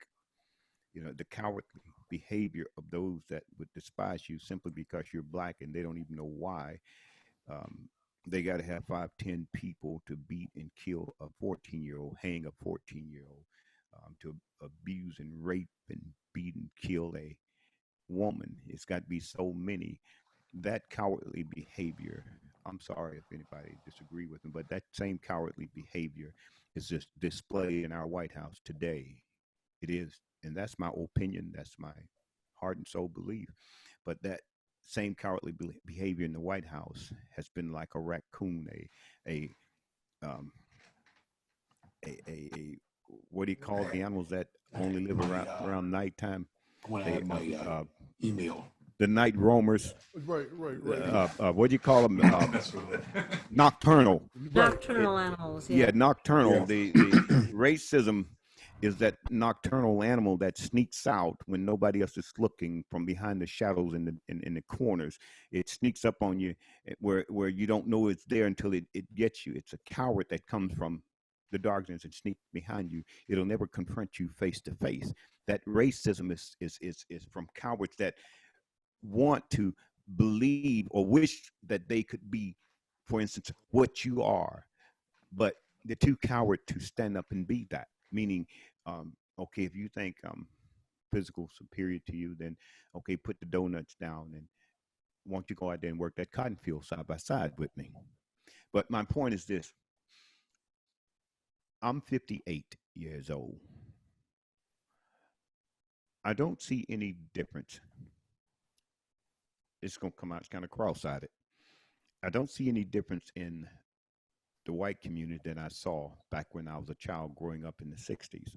[SPEAKER 3] The cowardly behavior of those that would despise you simply because you're black and they don't even know why. They got to have 5, 10 people to beat and kill a 14-year-old, hang a 14-year-old, to abuse and rape and beat and kill a woman. It's got to be so many. That cowardly behavior, I'm sorry if anybody disagree with me, but that same cowardly behavior is just displayed in our White House today. It is. And that's my opinion. That's my heart and soul belief. But that same cowardly behavior in the White House has been like a raccoon, a what do you call the animals that only live around nighttime?
[SPEAKER 4] I want to add my email.
[SPEAKER 3] The night roamers.
[SPEAKER 1] Right.
[SPEAKER 3] What do you call them? Nocturnal.
[SPEAKER 6] Nocturnal animals.
[SPEAKER 3] Yeah, nocturnal.
[SPEAKER 4] Yeah.
[SPEAKER 3] The racism is that nocturnal animal that sneaks out when nobody else is looking from behind the shadows in the corners. It sneaks up on you where you don't know it's there until it gets you. It's a coward that comes from the darkness and sneaks behind you. It'll never confront you face to face. That racism is from cowards that want to believe or wish that they could be, for instance, what you are, but they're too coward to stand up and be that. Meaning, okay, if you think I'm physical superior to you, then okay, put the donuts down and won't you go out there and work that cotton field side by side with me? But my point is this: I'm 58 years old. I don't see any difference. It's going to come out, it's kind of cross-eyed. I don't see any difference in the white community that I saw back when I was a child growing up in the 60s.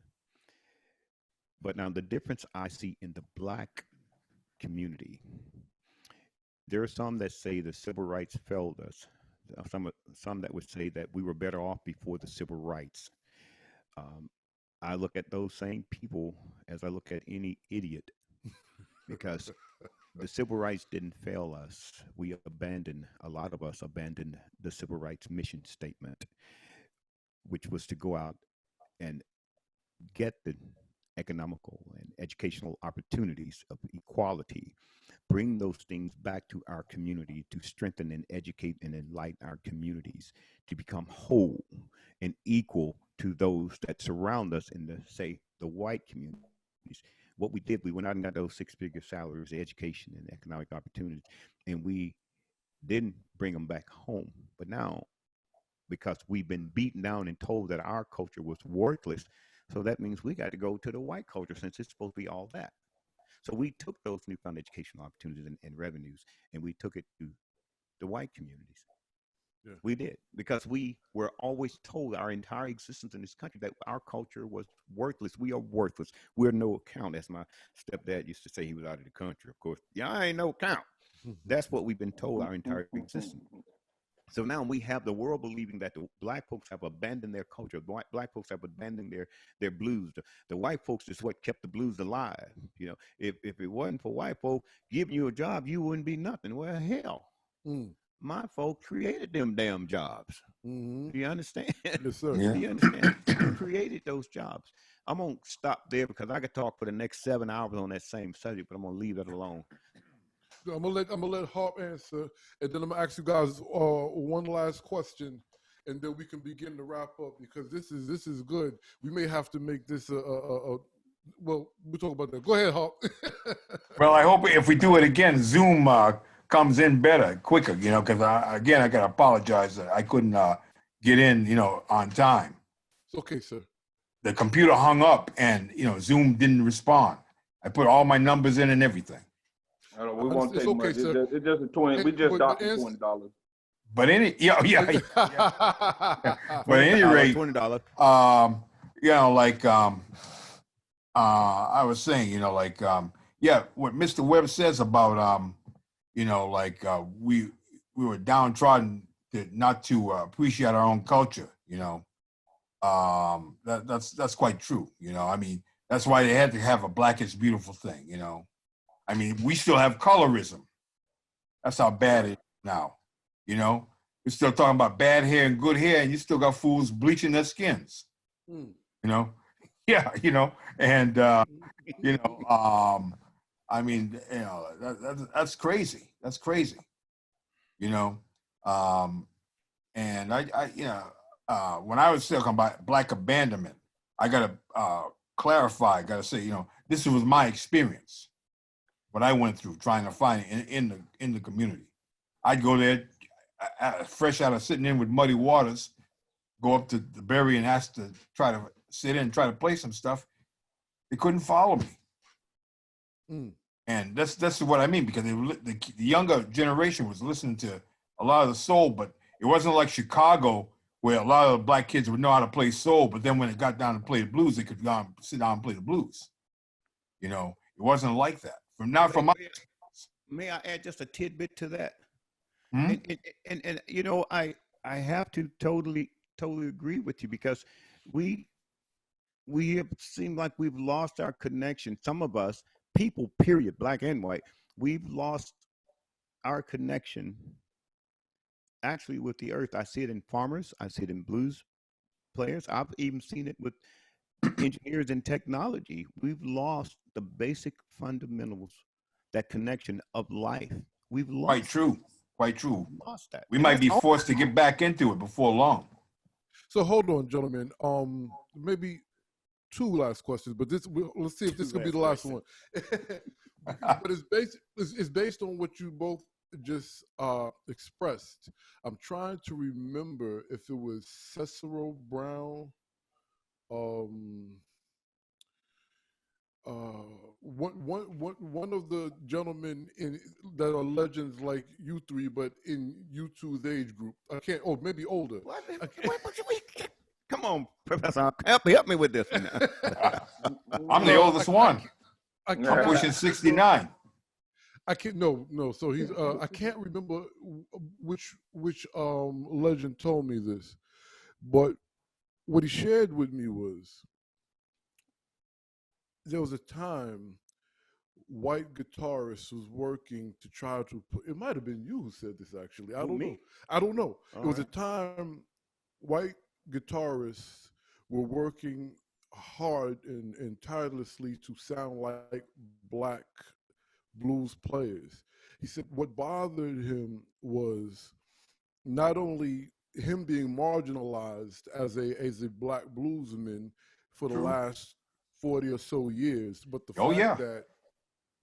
[SPEAKER 3] But now the difference I see in the black community, there are some that say the civil rights failed us. Some that would say that we were better off before the civil rights. I look at those same people as I look at any idiot because the civil rights didn't fail us. A lot of us abandoned the civil rights mission statement, which was to go out and get the economical and educational opportunities of equality, bring those things back to our community to strengthen and educate and enlighten our communities to become whole and equal to those that surround us in the white communities. What we did, we went out and got those 6-figure salaries, education and economic opportunities, and we didn't bring them back home. But now, because we've been beaten down and told that our culture was worthless, so that means we got to go to the white culture since it's supposed to be all that. So we took those newfound educational opportunities and revenues, and we took it to the white communities. Yeah. We did, because we were always told our entire existence in this country that our culture was worthless. We are worthless. We're no account. As my stepdad used to say, he was out of the country, of course. Yeah, I ain't no account. That's what we've been told our entire existence. So now we have the world believing that the black folks have abandoned their culture. Black folks have abandoned their blues. The white folks is what kept the blues alive. You know, if it wasn't for white folk giving you a job, you wouldn't be nothing. Well, hell. My folk created them damn jobs. Do you understand?
[SPEAKER 1] Yes, sir.
[SPEAKER 4] Yeah.
[SPEAKER 3] Do you understand? Who created those jobs? I'm going to stop there because I could talk for the next 7 hours on that same subject, but I'm going to leave it alone.
[SPEAKER 1] I'm gonna let Harp answer, and then I'm gonna ask you guys one last question, and then we can begin to wrap up because this is good. We may have to make this well, we'll talk about that. Go ahead, Harp.
[SPEAKER 4] Well, I hope if we do it again, Zoom comes in better, quicker, because I got to apologize that I couldn't get in, on time.
[SPEAKER 1] Okay, sir.
[SPEAKER 4] the computer hung up and, Zoom didn't respond. I put all my numbers in and everything.
[SPEAKER 2] I don't, we won't
[SPEAKER 1] It's
[SPEAKER 2] take
[SPEAKER 1] okay,
[SPEAKER 2] much.
[SPEAKER 1] sir.
[SPEAKER 2] It's just a 20. We just docked $20.
[SPEAKER 4] But yeah. But at any rate,
[SPEAKER 3] $20.
[SPEAKER 4] I was saying, what Mr. Webb says about, we were downtrodden not to appreciate our own culture, that's quite true. I mean, that's why they had to have a Black is Beautiful thing, I mean, we still have colorism. That's how bad it is now, We're still talking about bad hair and good hair, and you still got fools bleaching their skins, Yeah, and, I mean, that's crazy. That's crazy, and when I was talking about Black abandonment, I got to clarify, I got to say, this was my experience, what I went through trying to find it in the community. I'd go there, fresh out of sitting in with muddy waters, go up to the Berry and ask to try to sit in and try to play some stuff. They couldn't follow me. And that's what I mean, because the younger generation was listening to a lot of the soul, but it wasn't like Chicago where a lot of the Black kids would know how to play soul, but then when it got down to play the blues, they could go and sit down and play the blues. It wasn't like that.
[SPEAKER 3] May I add just a tidbit to that?
[SPEAKER 4] Hmm?
[SPEAKER 3] And I have to totally agree with you, because we have seemed like we've lost our connection. Some of us, people, period, Black and white, we've lost our connection actually with the earth. I see it in farmers. I see it in blues players. I've even seen it with engineers and technology. We've lost the basic fundamentals, that connection of life. We've lost.
[SPEAKER 4] Quite true.
[SPEAKER 3] Lost that.
[SPEAKER 4] We might be forced to get back into it before long.
[SPEAKER 1] So hold on, gentlemen. Maybe two last questions, but let's see if this could be the last one. But it's based on what you both just expressed. I'm trying to remember if it was Cicero Brown, one of the gentlemen that are legends like you three, but in you two's age group. I can't. Oh, maybe older.
[SPEAKER 3] Come on, Professor, help me with this.
[SPEAKER 4] I'm the oldest one.
[SPEAKER 1] I'm
[SPEAKER 4] pushing 69.
[SPEAKER 1] I can't. No. So he's. I can't remember which legend told me this, but what he shared with me was there was a time white guitarist was working to try to put. It might have been you who said this. Actually, I don't know. I don't know. It was a time white guitarists were working hard and tirelessly to sound like Black blues players. He said what bothered him was not only him being marginalized as a Black bluesman for the last 40 or so years, but the fact that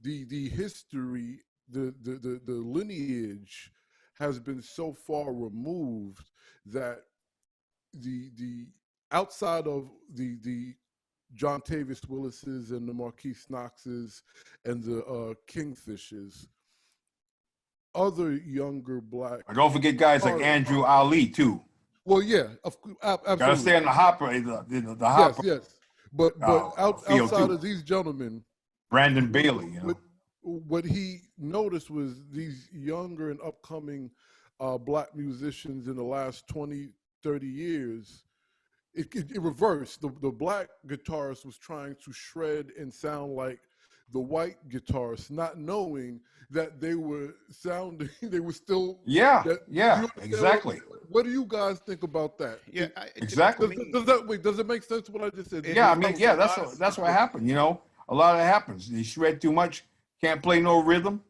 [SPEAKER 1] the history, the lineage has been so far removed that the outside of the John Tavis Willis's and the Marquise Knox's and the Kingfishers, other younger Black.
[SPEAKER 4] Don't forget guys like Andrew Ali too.
[SPEAKER 1] Well, yeah, absolutely.
[SPEAKER 4] Gotta stay on the hopper. The hopper.
[SPEAKER 1] Yes. But outside of these gentlemen,
[SPEAKER 4] Brandon Bailey,
[SPEAKER 1] what he noticed was these younger and upcoming Black musicians in the last 20, 30 years. It reversed. The Black guitarist was trying to shred and sound like the white guitarist, not knowing that they were sounding, they were still.
[SPEAKER 4] Exactly.
[SPEAKER 1] What do you guys think about that?
[SPEAKER 4] Yeah, exactly.
[SPEAKER 1] Does it make sense what I just said?
[SPEAKER 4] That's what happened. A lot of it happens. They shred too much, can't play no rhythm.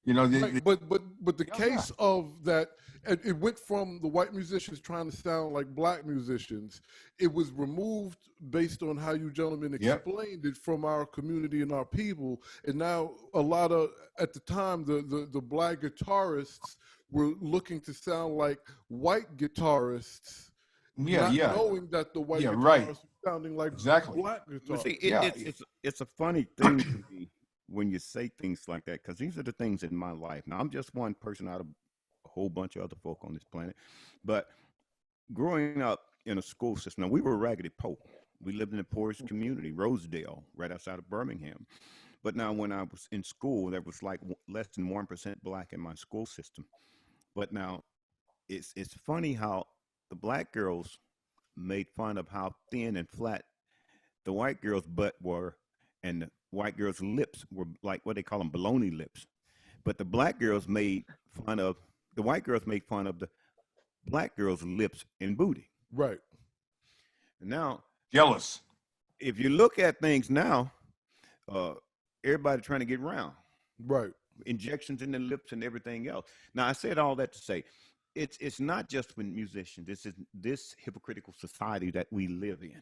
[SPEAKER 1] Right. But the case of that, it went from the white musicians trying to sound like Black musicians. It was removed based on how you gentlemen explained it from our community and our people. And now a lot of, at the time, the Black guitarists were looking to sound like white guitarists, not knowing that the white guitarists were sounding like
[SPEAKER 4] Exactly.
[SPEAKER 1] black
[SPEAKER 3] Well,
[SPEAKER 1] guitar.
[SPEAKER 3] see,
[SPEAKER 4] Yeah.
[SPEAKER 3] it's a funny thing to me when you say things like that, because these are the things in my life. Now, I'm just one person out of a whole bunch of other folk on this planet. But growing up in a school system, now we were raggedy poor. We lived in the poorest community, Rosedale, right outside of Birmingham. But now, when I was in school, there was like less than 1% black in my school system. But now, it's funny how the black girls made fun of how thin and flat the white girls' butt were, and the white girls' lips were like what they call them, baloney lips. But the black girls made fun of the white girls made fun of the black girls' lips and booty.
[SPEAKER 1] Right.
[SPEAKER 3] Now,
[SPEAKER 4] Jealous.
[SPEAKER 3] if you look at things now, uh, everybody trying to get round,
[SPEAKER 1] Right.
[SPEAKER 3] injections in the lips and everything else. Now, I said all that to say, it's not just with musicians. This is this hypocritical society that we live in.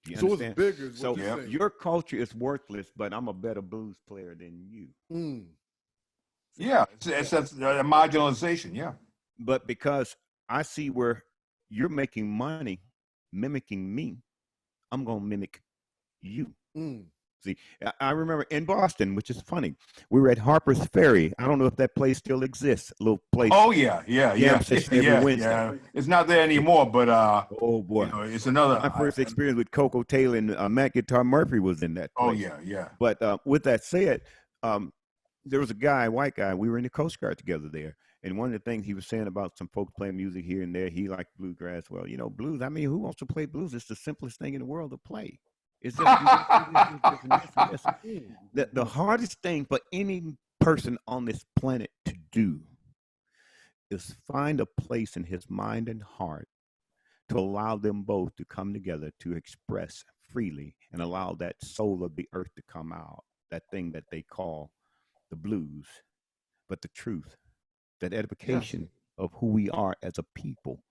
[SPEAKER 3] You
[SPEAKER 1] So
[SPEAKER 3] understand?
[SPEAKER 1] it's bigger. Is
[SPEAKER 3] So
[SPEAKER 1] what you're saying.
[SPEAKER 3] your culture is worthless, but I'm a better blues player than you.
[SPEAKER 1] Mm.
[SPEAKER 4] Yeah, it's a marginalization. Yeah.
[SPEAKER 3] But because I see where you're making money mimicking me, I'm gonna mimic you.
[SPEAKER 1] Mm.
[SPEAKER 3] See, I remember in Boston, which is funny, we were at Harper's Ferry. I don't know if that place still exists. A little place.
[SPEAKER 4] Oh yeah.
[SPEAKER 3] Session every Wednesday.
[SPEAKER 4] Yeah. It's not there anymore, but
[SPEAKER 3] Oh boy,
[SPEAKER 4] it's another.
[SPEAKER 3] my first experience with Coco Taylor and Matt Guitar Murphy was in that place.
[SPEAKER 4] Oh yeah.
[SPEAKER 3] But with that said, there was a guy, white guy. We were in the Coast Guard together there, and one of the things he was saying about some folks playing music here and there, he liked bluegrass. Well, blues. I mean, who wants to play blues? It's the simplest thing in the world to play. It's just the hardest thing for any person on this planet to do is find a place in his mind and heart to allow them both to come together to express freely and allow that soul of the earth to come out, that thing that they call the blues, but the truth, that edification of who we are as a people.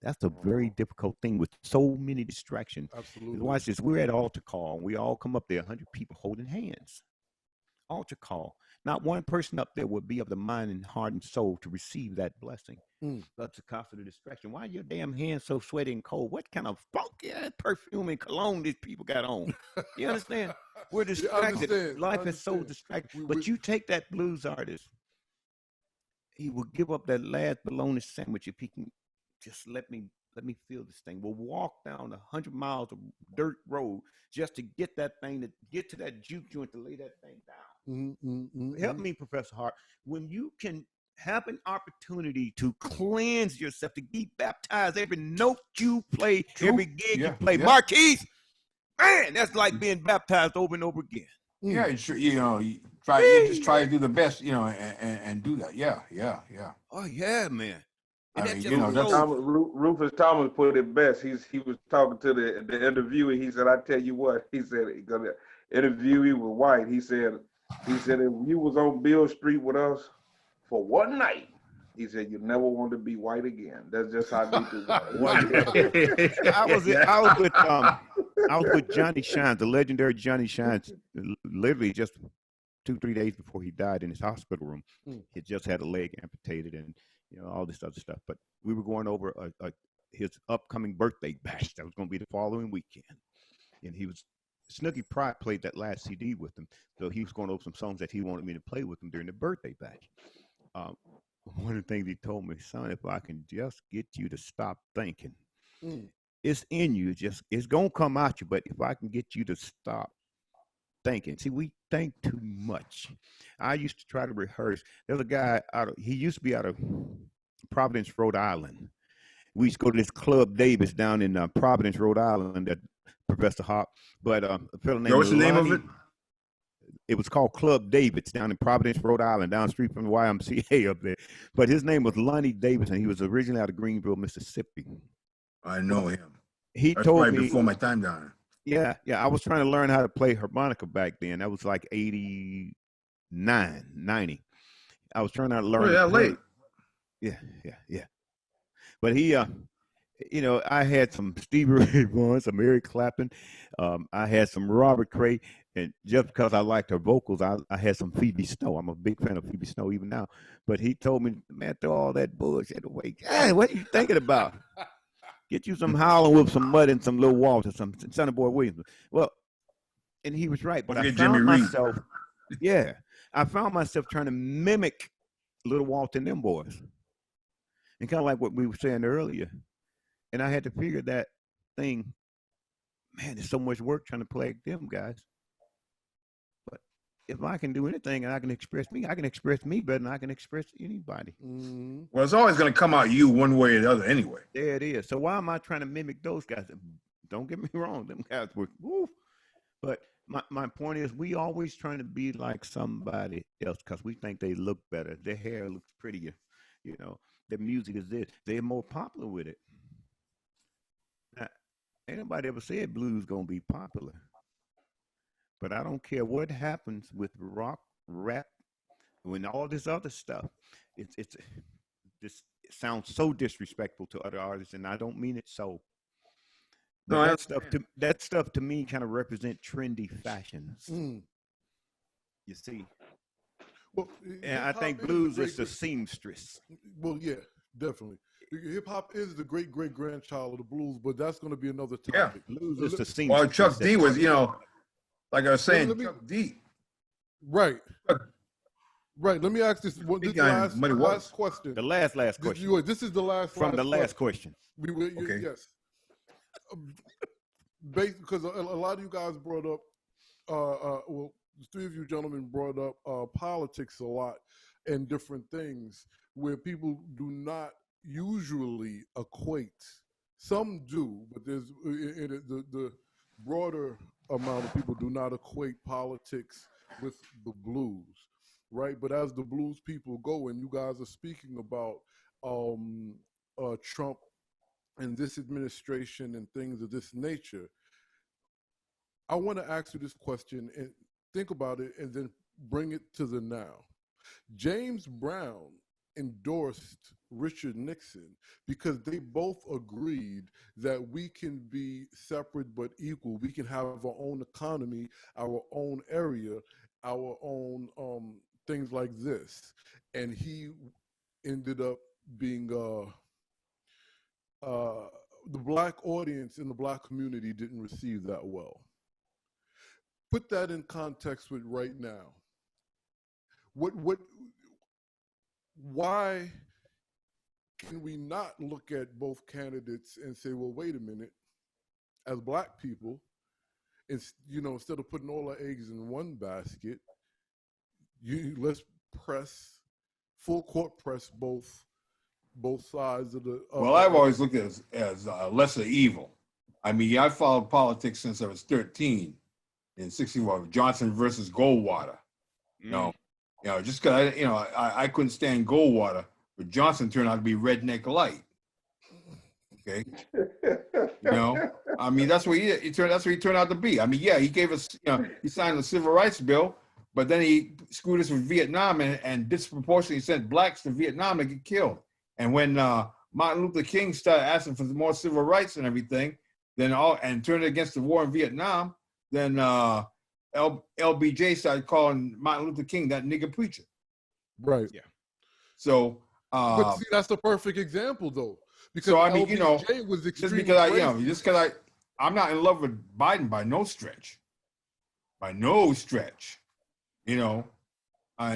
[SPEAKER 3] That's a very difficult thing with so many distractions.
[SPEAKER 1] Absolutely.
[SPEAKER 3] Watch this. We're at altar call. We all come up there, 100 people holding hands. Altar call. Not one person up there would be of the mind and heart and soul to receive that blessing. That's the cost of the distraction. Why are your damn hands so sweaty and cold? What kind of funky perfume and cologne these people got on? You understand? We're distracted. Life is so distracted. But you take that blues artist, he will give up that last bologna sandwich if he can just let me feel this thing. We'll walk down 100 miles of dirt road just to get that thing, to get to that juke joint to lay that thing down. Help me, Professor Harp. When you can have an opportunity to cleanse yourself, to get baptized every note you play, every gig you play, Marquise, man, that's like being baptized over and over again.
[SPEAKER 4] Yeah, you just try to do the best, and do that. Yeah.
[SPEAKER 3] Oh yeah, man.
[SPEAKER 4] I mean,
[SPEAKER 2] Rufus Thomas put it best. He was talking to the interviewee. He said, "I tell you what," he said, "the interviewee was white." He said, if you was on Bill Street with us for one night, he said, you never want to be white again. That's just how deep it was.
[SPEAKER 3] I was with Johnny Shines, the legendary Johnny Shines, literally just 2-3 days before he died in his hospital room. He just had a leg amputated and all this other stuff. But we were going over his upcoming birthday bash that was going to be the following weekend, and Snooky Pride played that last CD with him, so he was going over some songs that he wanted me to play with him during the birthday bash. One of the things he told me, son, if I can just get you to stop thinking, it's in you, it's gonna come out you, but if I can get you to stop thinking. See, we think too much. I used to try to rehearse. There's a guy he used to be out of Providence, Rhode Island. We used to go to this Club Davis down in Providence, Rhode Island, that Professor Harp. But a fellow named
[SPEAKER 4] what's the name of it?
[SPEAKER 3] It was called Club Davis down in Providence, Rhode Island, down the street from the YMCA up there. But his name was Lonnie Davis, and he was originally out of Greenville, Mississippi.
[SPEAKER 4] I know him.
[SPEAKER 3] He told me
[SPEAKER 4] before my time down there.
[SPEAKER 3] Yeah. I was trying to learn how to play harmonica back then. That was like 89, 90. I was trying to learn.
[SPEAKER 4] Oh, yeah, late.
[SPEAKER 3] Yeah. But he, I had some Stevie Ray Vaughan, some Eric Clapton. I had some Robert Cray. And just because I liked her vocals, I had some Phoebe Snow. I'm a big fan of Phoebe Snow even now. But he told me, man, throw all that bullshit away. God, what are you thinking about? Get you some Howlin' with some mud and some Little Walter, some Sonny Boy Williams. Well, and he was right, but
[SPEAKER 4] Don't
[SPEAKER 3] I
[SPEAKER 4] forget Jimmy
[SPEAKER 3] found
[SPEAKER 4] Reed.
[SPEAKER 3] myself, yeah, I found myself trying to mimic Little Walter and them boys, and kind of like what we were saying earlier. And I had to figure that thing. Man, there's so much work trying to play them guys. But if I can do anything and I can express me better than I can express anybody.
[SPEAKER 1] Mm-hmm.
[SPEAKER 4] Well, it's always going to come out you one way or the other anyway.
[SPEAKER 3] There it is. So why am I trying to mimic those guys? Don't get me wrong, them guys were woo. But my point is, we always trying to be like somebody else because we think they look better. Their hair looks prettier. You know, their music is this. They're more popular with it. Now, ain't nobody ever said blues gonna be popular. But I don't care what happens with rock, rap, and all this other stuff. It's this it sounds so disrespectful to other artists, and I don't mean it so. But
[SPEAKER 4] No,
[SPEAKER 3] that stuff to me kind of represent trendy fashions.
[SPEAKER 1] Mm.
[SPEAKER 3] You see,
[SPEAKER 1] Well,
[SPEAKER 3] and I
[SPEAKER 1] hip-hop
[SPEAKER 3] think
[SPEAKER 1] is
[SPEAKER 3] blues
[SPEAKER 1] the
[SPEAKER 3] is the seamstress.
[SPEAKER 1] Well, yeah, definitely. Hip hop is the great great grandchild of the blues, but that's going to be another
[SPEAKER 4] Yeah.
[SPEAKER 1] topic.
[SPEAKER 3] Blues is the
[SPEAKER 4] well,
[SPEAKER 3] seamstress.
[SPEAKER 4] Chuck D was, like I was saying,
[SPEAKER 1] Let me-
[SPEAKER 4] Chuck D.
[SPEAKER 1] Right. Right. Let me ask this one. This
[SPEAKER 4] Big guy in
[SPEAKER 1] last
[SPEAKER 4] Muddy Waters.
[SPEAKER 1] question.
[SPEAKER 3] The last
[SPEAKER 1] This,
[SPEAKER 3] question
[SPEAKER 1] this is the last
[SPEAKER 3] from the last question.
[SPEAKER 4] Okay.
[SPEAKER 1] Yes. Because a lot of you guys brought up, well, the three of you gentlemen brought up politics a lot and different things where people do not usually equate. Some do, but there's the broader amount of people do not equate politics with the blues, right? But as the blues people go, and you guys are speaking about Trump and this administration and things of this nature, I want to ask you this question and think about it and then bring it to the now. James Brown endorsed Richard Nixon because they both agreed that we can be separate but equal. We can have our own economy, our own area, our own things like this. And he ended up being the black audience in the black community didn't receive that well. Put that in context with right now. Why can we not look at both candidates and say, well, wait a minute, as black people, instead of putting all our eggs in one basket, let's press full court press both sides of the.
[SPEAKER 4] Well, I've always looked at it as lesser evil. I mean, I followed politics since I was 13 in '61, Johnson versus Goldwater. Just because I couldn't stand Goldwater, but Johnson turned out to be redneck light. Okay, I mean that's what he turned out to be. I mean, yeah, he gave us, he signed the Civil Rights Bill, but then he screwed us with Vietnam and disproportionately sent blacks to Vietnam to get killed. And when Martin Luther King started asking for more civil rights and everything, and turned against the war in Vietnam, then LBJ started calling Martin Luther King that nigger preacher.
[SPEAKER 1] Right.
[SPEAKER 3] Yeah.
[SPEAKER 4] So,
[SPEAKER 1] but see, that's the perfect example, though, because
[SPEAKER 4] so I mean,
[SPEAKER 1] LBJ was
[SPEAKER 4] just
[SPEAKER 1] extremely
[SPEAKER 4] because I'm not in love with Biden by no stretch. I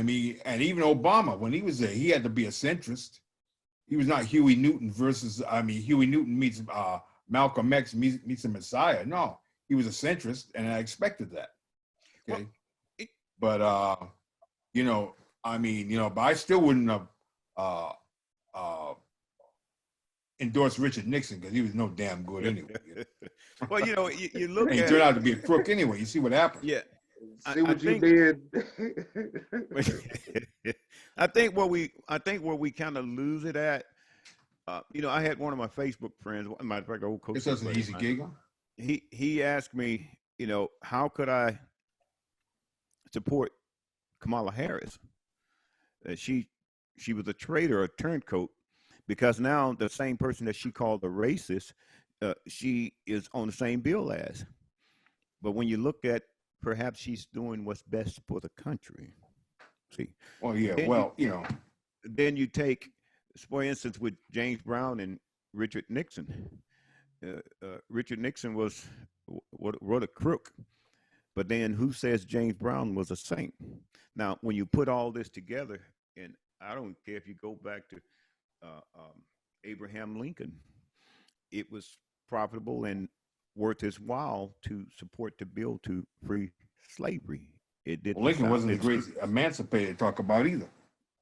[SPEAKER 4] mean, and even Obama, when he was there, he had to be a centrist. He was not Huey Newton Huey Newton meets Malcolm X meets the Messiah. No, he was a centrist, and I expected that. Okay. Well, but but I still wouldn't have endorsed Richard Nixon because he was no damn good anyway.
[SPEAKER 3] Well, you look
[SPEAKER 4] and he
[SPEAKER 3] at
[SPEAKER 4] turned out to be a crook anyway. You see what happened?
[SPEAKER 3] Yeah.
[SPEAKER 2] See what you did.
[SPEAKER 3] I think where we kind of lose it at, I had one of my Facebook friends, my old coach.
[SPEAKER 4] This is an easy gig.
[SPEAKER 3] He asked me, how could I support Kamala Harris? She was a traitor, a turncoat, because now the same person that she called a racist, she is on the same bill as. But when you look at, perhaps she's doing what's best for the country. See?
[SPEAKER 4] Well, yeah.
[SPEAKER 3] Then you take, for instance, with James Brown and Richard Nixon. Richard Nixon was what a crook. But then who says James Brown was a saint? Now, when you put all this together, and I don't care if you go back to Abraham Lincoln, it was profitable and worth his while to support the bill to free slavery. It didn't.
[SPEAKER 4] Lincoln wasn't the great emancipator to talk about either.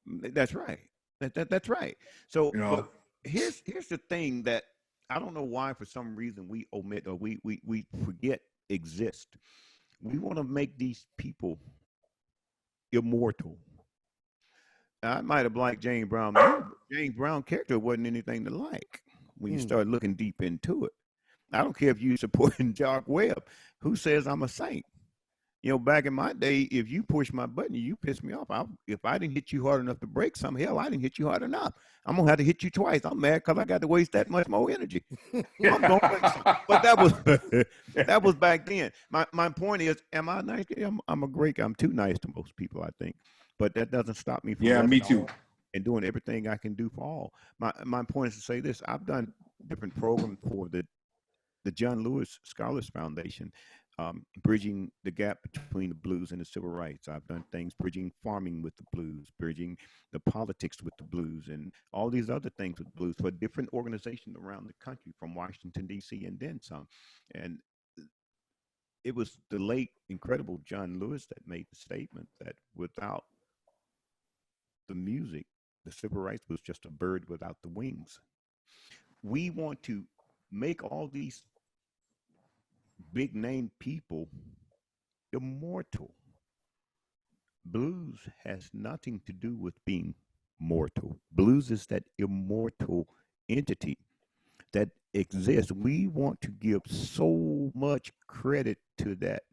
[SPEAKER 3] That's right. That's right. So but here's the thing that I don't know why for some reason we omit or we forget exist. We want to make these people immortal. I might have liked James Brown. James Brown character wasn't anything to like when you start looking deep into it. I don't care if you supporting Jock Webb, who says I'm a saint. You know, back in my day, if you push my button, you piss me off. If I didn't hit you hard enough to break some, hell, I didn't hit you hard enough. I'm gonna have to hit you twice. I'm mad because I got to waste that much more energy. I'm gonna but that was back then. My point is, am I nice? I'm too nice to most people, I think. But that doesn't stop me from
[SPEAKER 4] me too.
[SPEAKER 3] And doing everything I can do for all. My point is to say this: I've done different programs for the John Lewis Scholars Foundation. Bridging the gap between the blues and the civil rights. I've done things bridging farming with the blues, bridging the politics with the blues, and all these other things with blues for different organizations around the country, from Washington, D.C. and then some. And it was the late, incredible John Lewis that made the statement that without the music, the civil rights was just a bird without the wings. We want to make all these big name people immortal. Blues has nothing to do with being mortal. Blues is that immortal entity that exists. We want to give so much credit to that.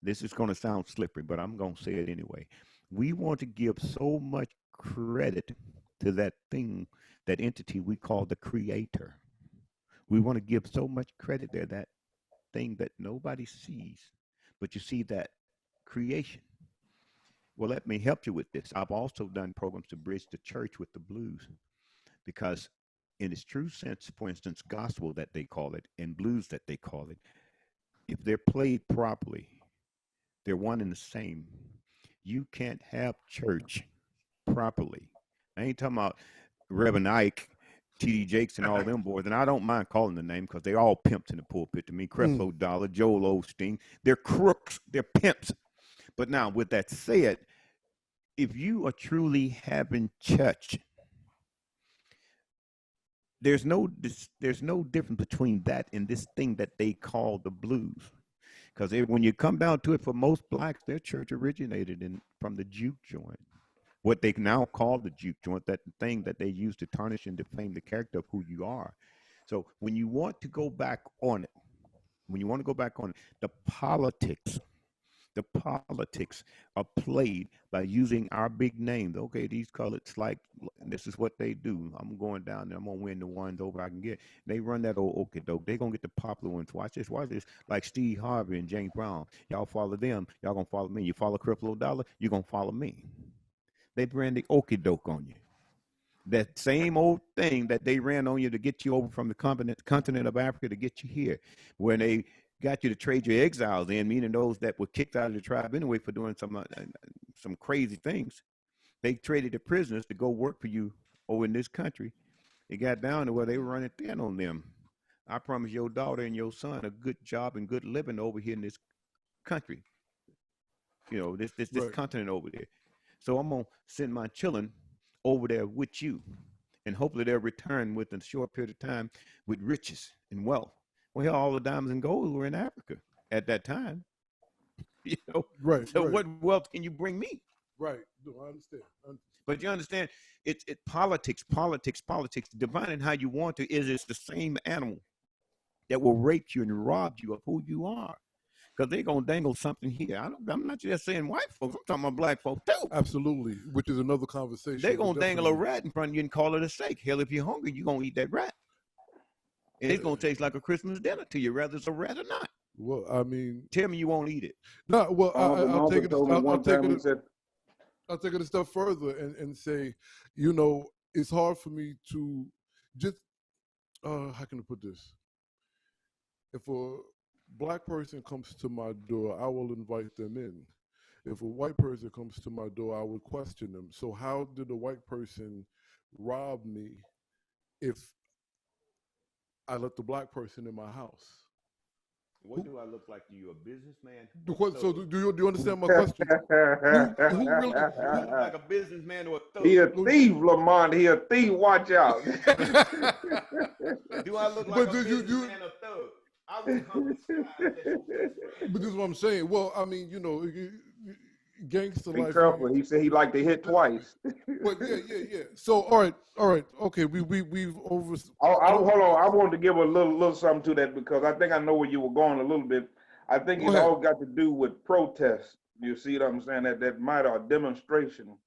[SPEAKER 3] This is going to sound slippery, but I'm going to say it anyway. We want to give so much credit to that thing, that entity we call the creator. We want to give so much credit there, that thing that nobody sees, but you see that creation. Well, let me help you with this. I've also done programs to bridge the church with the blues, because in its true sense, for instance, gospel that they call it and blues that they call it, if they're played properly, they're one and the same. You can't have church properly. I ain't talking about Reverend Ike, T.D. Jakes, and all them boys, and I don't mind calling the name because they all pimps in the pulpit to me. Creflo Dollar, Joel Osteen, they're crooks, they're pimps. But now, with that said, if you are truly having church, there's no difference between that and this thing that they call the blues. Because when you come down to it, for most blacks, their church originated from the juke joint. What they now call the juke joint, that thing that they use to tarnish and defame the character of who you are. So when you want to go back on it, the politics are played by using our big names. Okay, these coloreds, like, this is what they do. I'm going down there. I'm going to win the ones over I can get. They run that old okie doke. They're going to get the popular ones. Watch this. Like Steve Harvey and James Brown. Y'all follow them. Y'all going to follow me. You follow Creflo Dollar, you're going to follow me. They ran the okie doke on you. That same old thing that they ran on you to get you over from the continent of Africa to get you here, when they got you to trade your exiles in, meaning those that were kicked out of the tribe anyway for doing some crazy things. They traded the prisoners to go work for you over in this country. It got down to where they were running thin on them. I promise your daughter and your son a good job and good living over here in this country. You know, this right. Continent over there. So I'm going to send my children over there with you, and hopefully they'll return within a short period of time with riches and wealth. Well, hell, all the diamonds and gold were in Africa at that time. You know,
[SPEAKER 1] right?
[SPEAKER 3] So
[SPEAKER 1] right.
[SPEAKER 3] What wealth can you bring me?
[SPEAKER 1] Right. No, I understand.
[SPEAKER 3] But you understand, it's politics. Defining how you want to it's the same animal that will rape you and rob you of who you are. Because they're going to dangle something here. I'm not just saying white folks. I'm talking about black folks, too.
[SPEAKER 1] Absolutely, which is another conversation.
[SPEAKER 3] They're going to dangle a rat in front of you and call it a steak. Hell, if you're hungry, you're going to eat that rat. And it's going to taste like a Christmas dinner to you, whether it's a rat or not.
[SPEAKER 1] Well, I mean...
[SPEAKER 3] Tell me you won't eat it.
[SPEAKER 1] No, well, I'll take it a step further and say, you know, it's hard for me to just... how can I put this? If a black person comes to my door, I will invite them in. If a white person comes to my door, I would question them. So how did a white person rob me if I let the black person in my house?
[SPEAKER 3] What do I look like to you, a businessman?
[SPEAKER 1] So do you understand my question? Who really
[SPEAKER 3] Do I
[SPEAKER 1] who?
[SPEAKER 3] look like a businessman or a thug?
[SPEAKER 2] He a thief, Lamont. He a thief. Watch out.
[SPEAKER 3] Do I look like
[SPEAKER 1] But
[SPEAKER 3] a
[SPEAKER 1] do you
[SPEAKER 3] businessman or thug? I will come disguised as your businessman.
[SPEAKER 1] but this is what I'm saying. Well, I mean, gangster
[SPEAKER 2] Be
[SPEAKER 1] life.
[SPEAKER 2] careful. He said he like to hit twice.
[SPEAKER 1] But yeah. So all right. Okay, we've over.
[SPEAKER 2] Hold on. I want to give a little something to that because I think I know where you were going a little bit. I think
[SPEAKER 1] Go
[SPEAKER 2] it
[SPEAKER 1] ahead.
[SPEAKER 2] all got to do with protest. You see what I'm saying? That might or demonstration.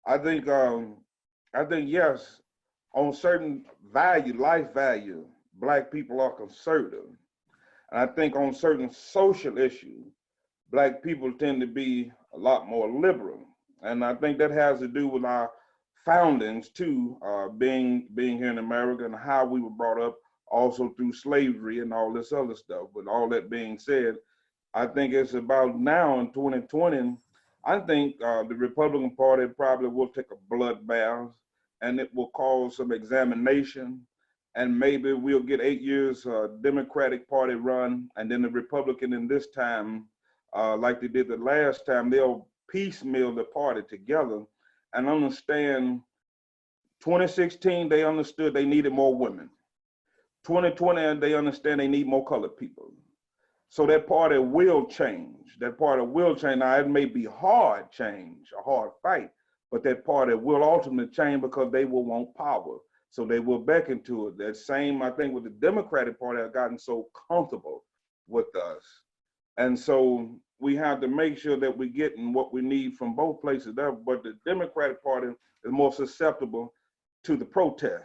[SPEAKER 2] I think yes, on certain life value, black people are conservative. And I think on certain social issues, black people tend to be a lot more liberal. And I think that has to do with our foundings too, being here in America and how we were brought up also through slavery and all this other stuff. With all that being said, I think it's about now in 2020, I think the Republican Party probably will take a bloodbath and it will cause some examination. And maybe we'll get 8 years Democratic Party run, and then the Republican in this time, like they did the last time, they'll piecemeal the party together and understand 2016, they understood they needed more women. 2020, they understand they need more colored people. So that party will change. That party will change. Now, it may be hard change, a hard fight, but that party will ultimately change because they will want power. So they will beckon to it. That same, I think, with the Democratic Party has gotten so comfortable with us. And so we have to make sure that we're getting what we need from both places there. But the Democratic Party is more susceptible to the protest.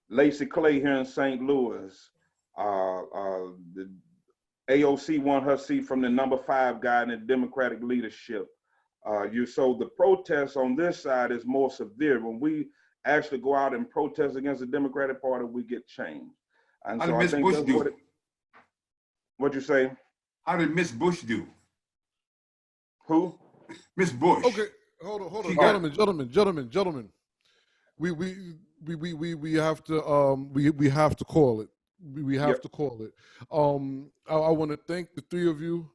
[SPEAKER 2] Lacey Clay here in St. Louis, the AOC won her seat from the number 5 guy in the Democratic leadership. So the protest on this side is more severe. When we actually go out and protest against the Democratic Party, we get change. And
[SPEAKER 4] How
[SPEAKER 2] so
[SPEAKER 4] did
[SPEAKER 2] I
[SPEAKER 4] Miss
[SPEAKER 2] think
[SPEAKER 4] Bush
[SPEAKER 2] that's
[SPEAKER 4] do?
[SPEAKER 2] what you say?
[SPEAKER 4] How did Miss Bush do?
[SPEAKER 2] Who?
[SPEAKER 4] Miss Bush.
[SPEAKER 1] Okay, hold on,
[SPEAKER 4] She got-
[SPEAKER 1] gentlemen. We have to we have to call it. We have
[SPEAKER 2] Yep.
[SPEAKER 1] to call it. I want to thank the three of you.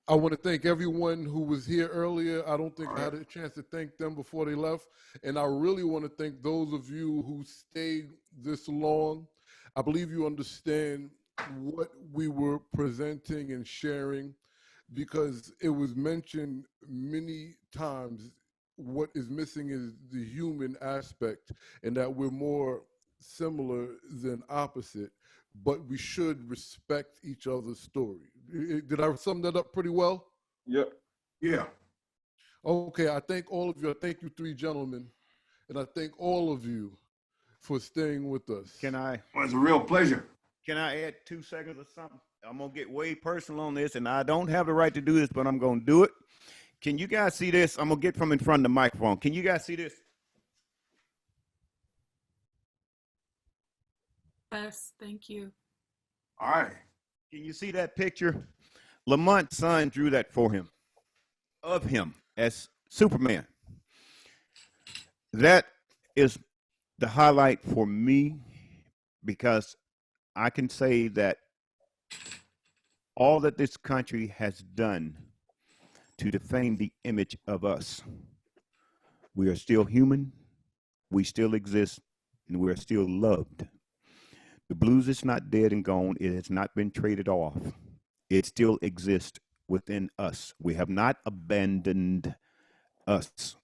[SPEAKER 1] I want to thank everyone who was here earlier. I don't think I had a chance to thank them before they left. And I really want to thank those of you who stayed this long. I believe you understand what we were presenting and sharing because it was mentioned many times. What is missing is the human aspect and that we're more similar than opposite, but we should respect each other's story. Did I sum that up pretty well?
[SPEAKER 2] Yep.
[SPEAKER 4] Yeah.
[SPEAKER 1] Okay, I thank all of you. I thank you three gentlemen, and I thank all of you for staying with us.
[SPEAKER 3] Can I
[SPEAKER 4] Well, it's a real pleasure.
[SPEAKER 3] add 2 seconds or something? I'm gonna get way personal on this, and I don't have the right to do this, but I'm gonna do it. Can you guys see this? I'm gonna get from in front of the microphone. Can you guys see this?
[SPEAKER 5] Yes, thank you.
[SPEAKER 4] All right.
[SPEAKER 3] Can you see that picture? Lamont's son drew that for him, of him as Superman. That is the highlight for me because I can say that all that this country has done to defame the image of us, we are still human, we still exist, and we are still loved. The blues is not dead and gone. It has not been traded off. It still exists within us. We have not abandoned us.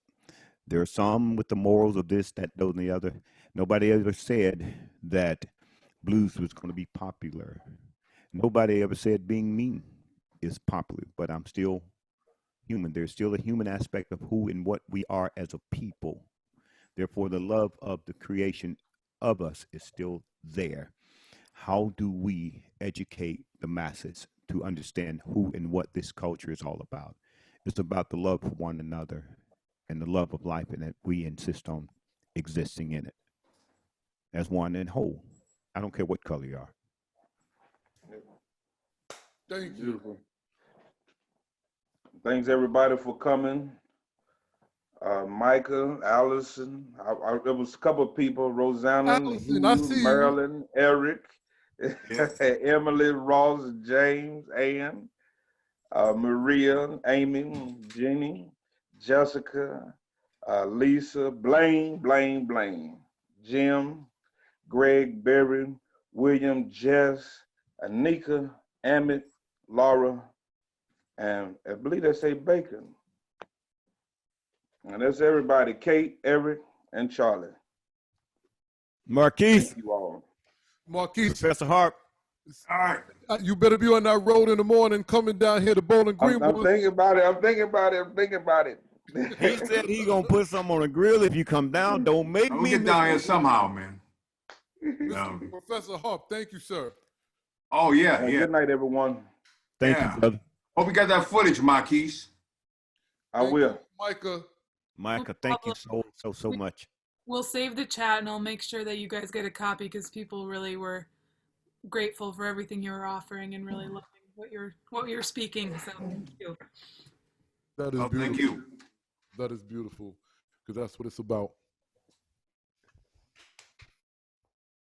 [SPEAKER 3] There are some with the morals of this, that, those, and the other. Nobody ever said that blues was going to be popular. Nobody ever said being mean is popular, but I'm still human. There's still a human aspect of who and what we are as a people. Therefore, the love of the creation of us is still there. How do we educate the masses to understand who and what this culture is all about? It's about the love for one another and the love of life, and that we insist on existing in it as one and whole. I don't care what color you are.
[SPEAKER 1] Thank you.
[SPEAKER 2] Beautiful. Thanks everybody for coming. Micah, Allison, there was a couple of people, Rosanna,
[SPEAKER 1] Allison, I
[SPEAKER 2] Hugh,
[SPEAKER 1] see you.
[SPEAKER 2] Marilyn, Eric,
[SPEAKER 4] Yeah.
[SPEAKER 2] Emily, Ross, James, Ann, Maria, Amy, Jenny, Jessica, Lisa, Blaine, Jim, Greg, Berry, William, Jess, Anika, Amit, Laura, and I believe they say Bacon. And that's everybody, Kate, Eric, and Charlie.
[SPEAKER 3] Marquise,
[SPEAKER 2] Thank you all.
[SPEAKER 1] Marquise,
[SPEAKER 3] Professor Harp.
[SPEAKER 4] All right.
[SPEAKER 1] you better be on that road in the morning coming down here to Bowling Green.
[SPEAKER 2] I'm thinking about it.
[SPEAKER 3] He said he gonna put something on the grill if you come down. Don't make
[SPEAKER 4] We'll
[SPEAKER 3] me
[SPEAKER 4] get
[SPEAKER 3] miss
[SPEAKER 4] down here
[SPEAKER 3] it.
[SPEAKER 4] somehow, man.
[SPEAKER 1] Mr. Professor Harp, thank you, sir.
[SPEAKER 4] Oh, yeah, yeah.
[SPEAKER 2] Good night, everyone.
[SPEAKER 3] Thank
[SPEAKER 4] Yeah.
[SPEAKER 3] you, brother.
[SPEAKER 4] Hope you got that footage, Marquise.
[SPEAKER 2] I
[SPEAKER 1] Thank
[SPEAKER 2] will.
[SPEAKER 1] you, Micah.
[SPEAKER 3] Micah, thank you so much.
[SPEAKER 5] We'll save the chat and I'll make sure that you guys get a copy because people really were grateful for everything you were offering and really loving what you're speaking. So thank you.
[SPEAKER 1] That is
[SPEAKER 4] Oh,
[SPEAKER 1] beautiful.
[SPEAKER 4] thank you.
[SPEAKER 1] That is beautiful because that's what it's about.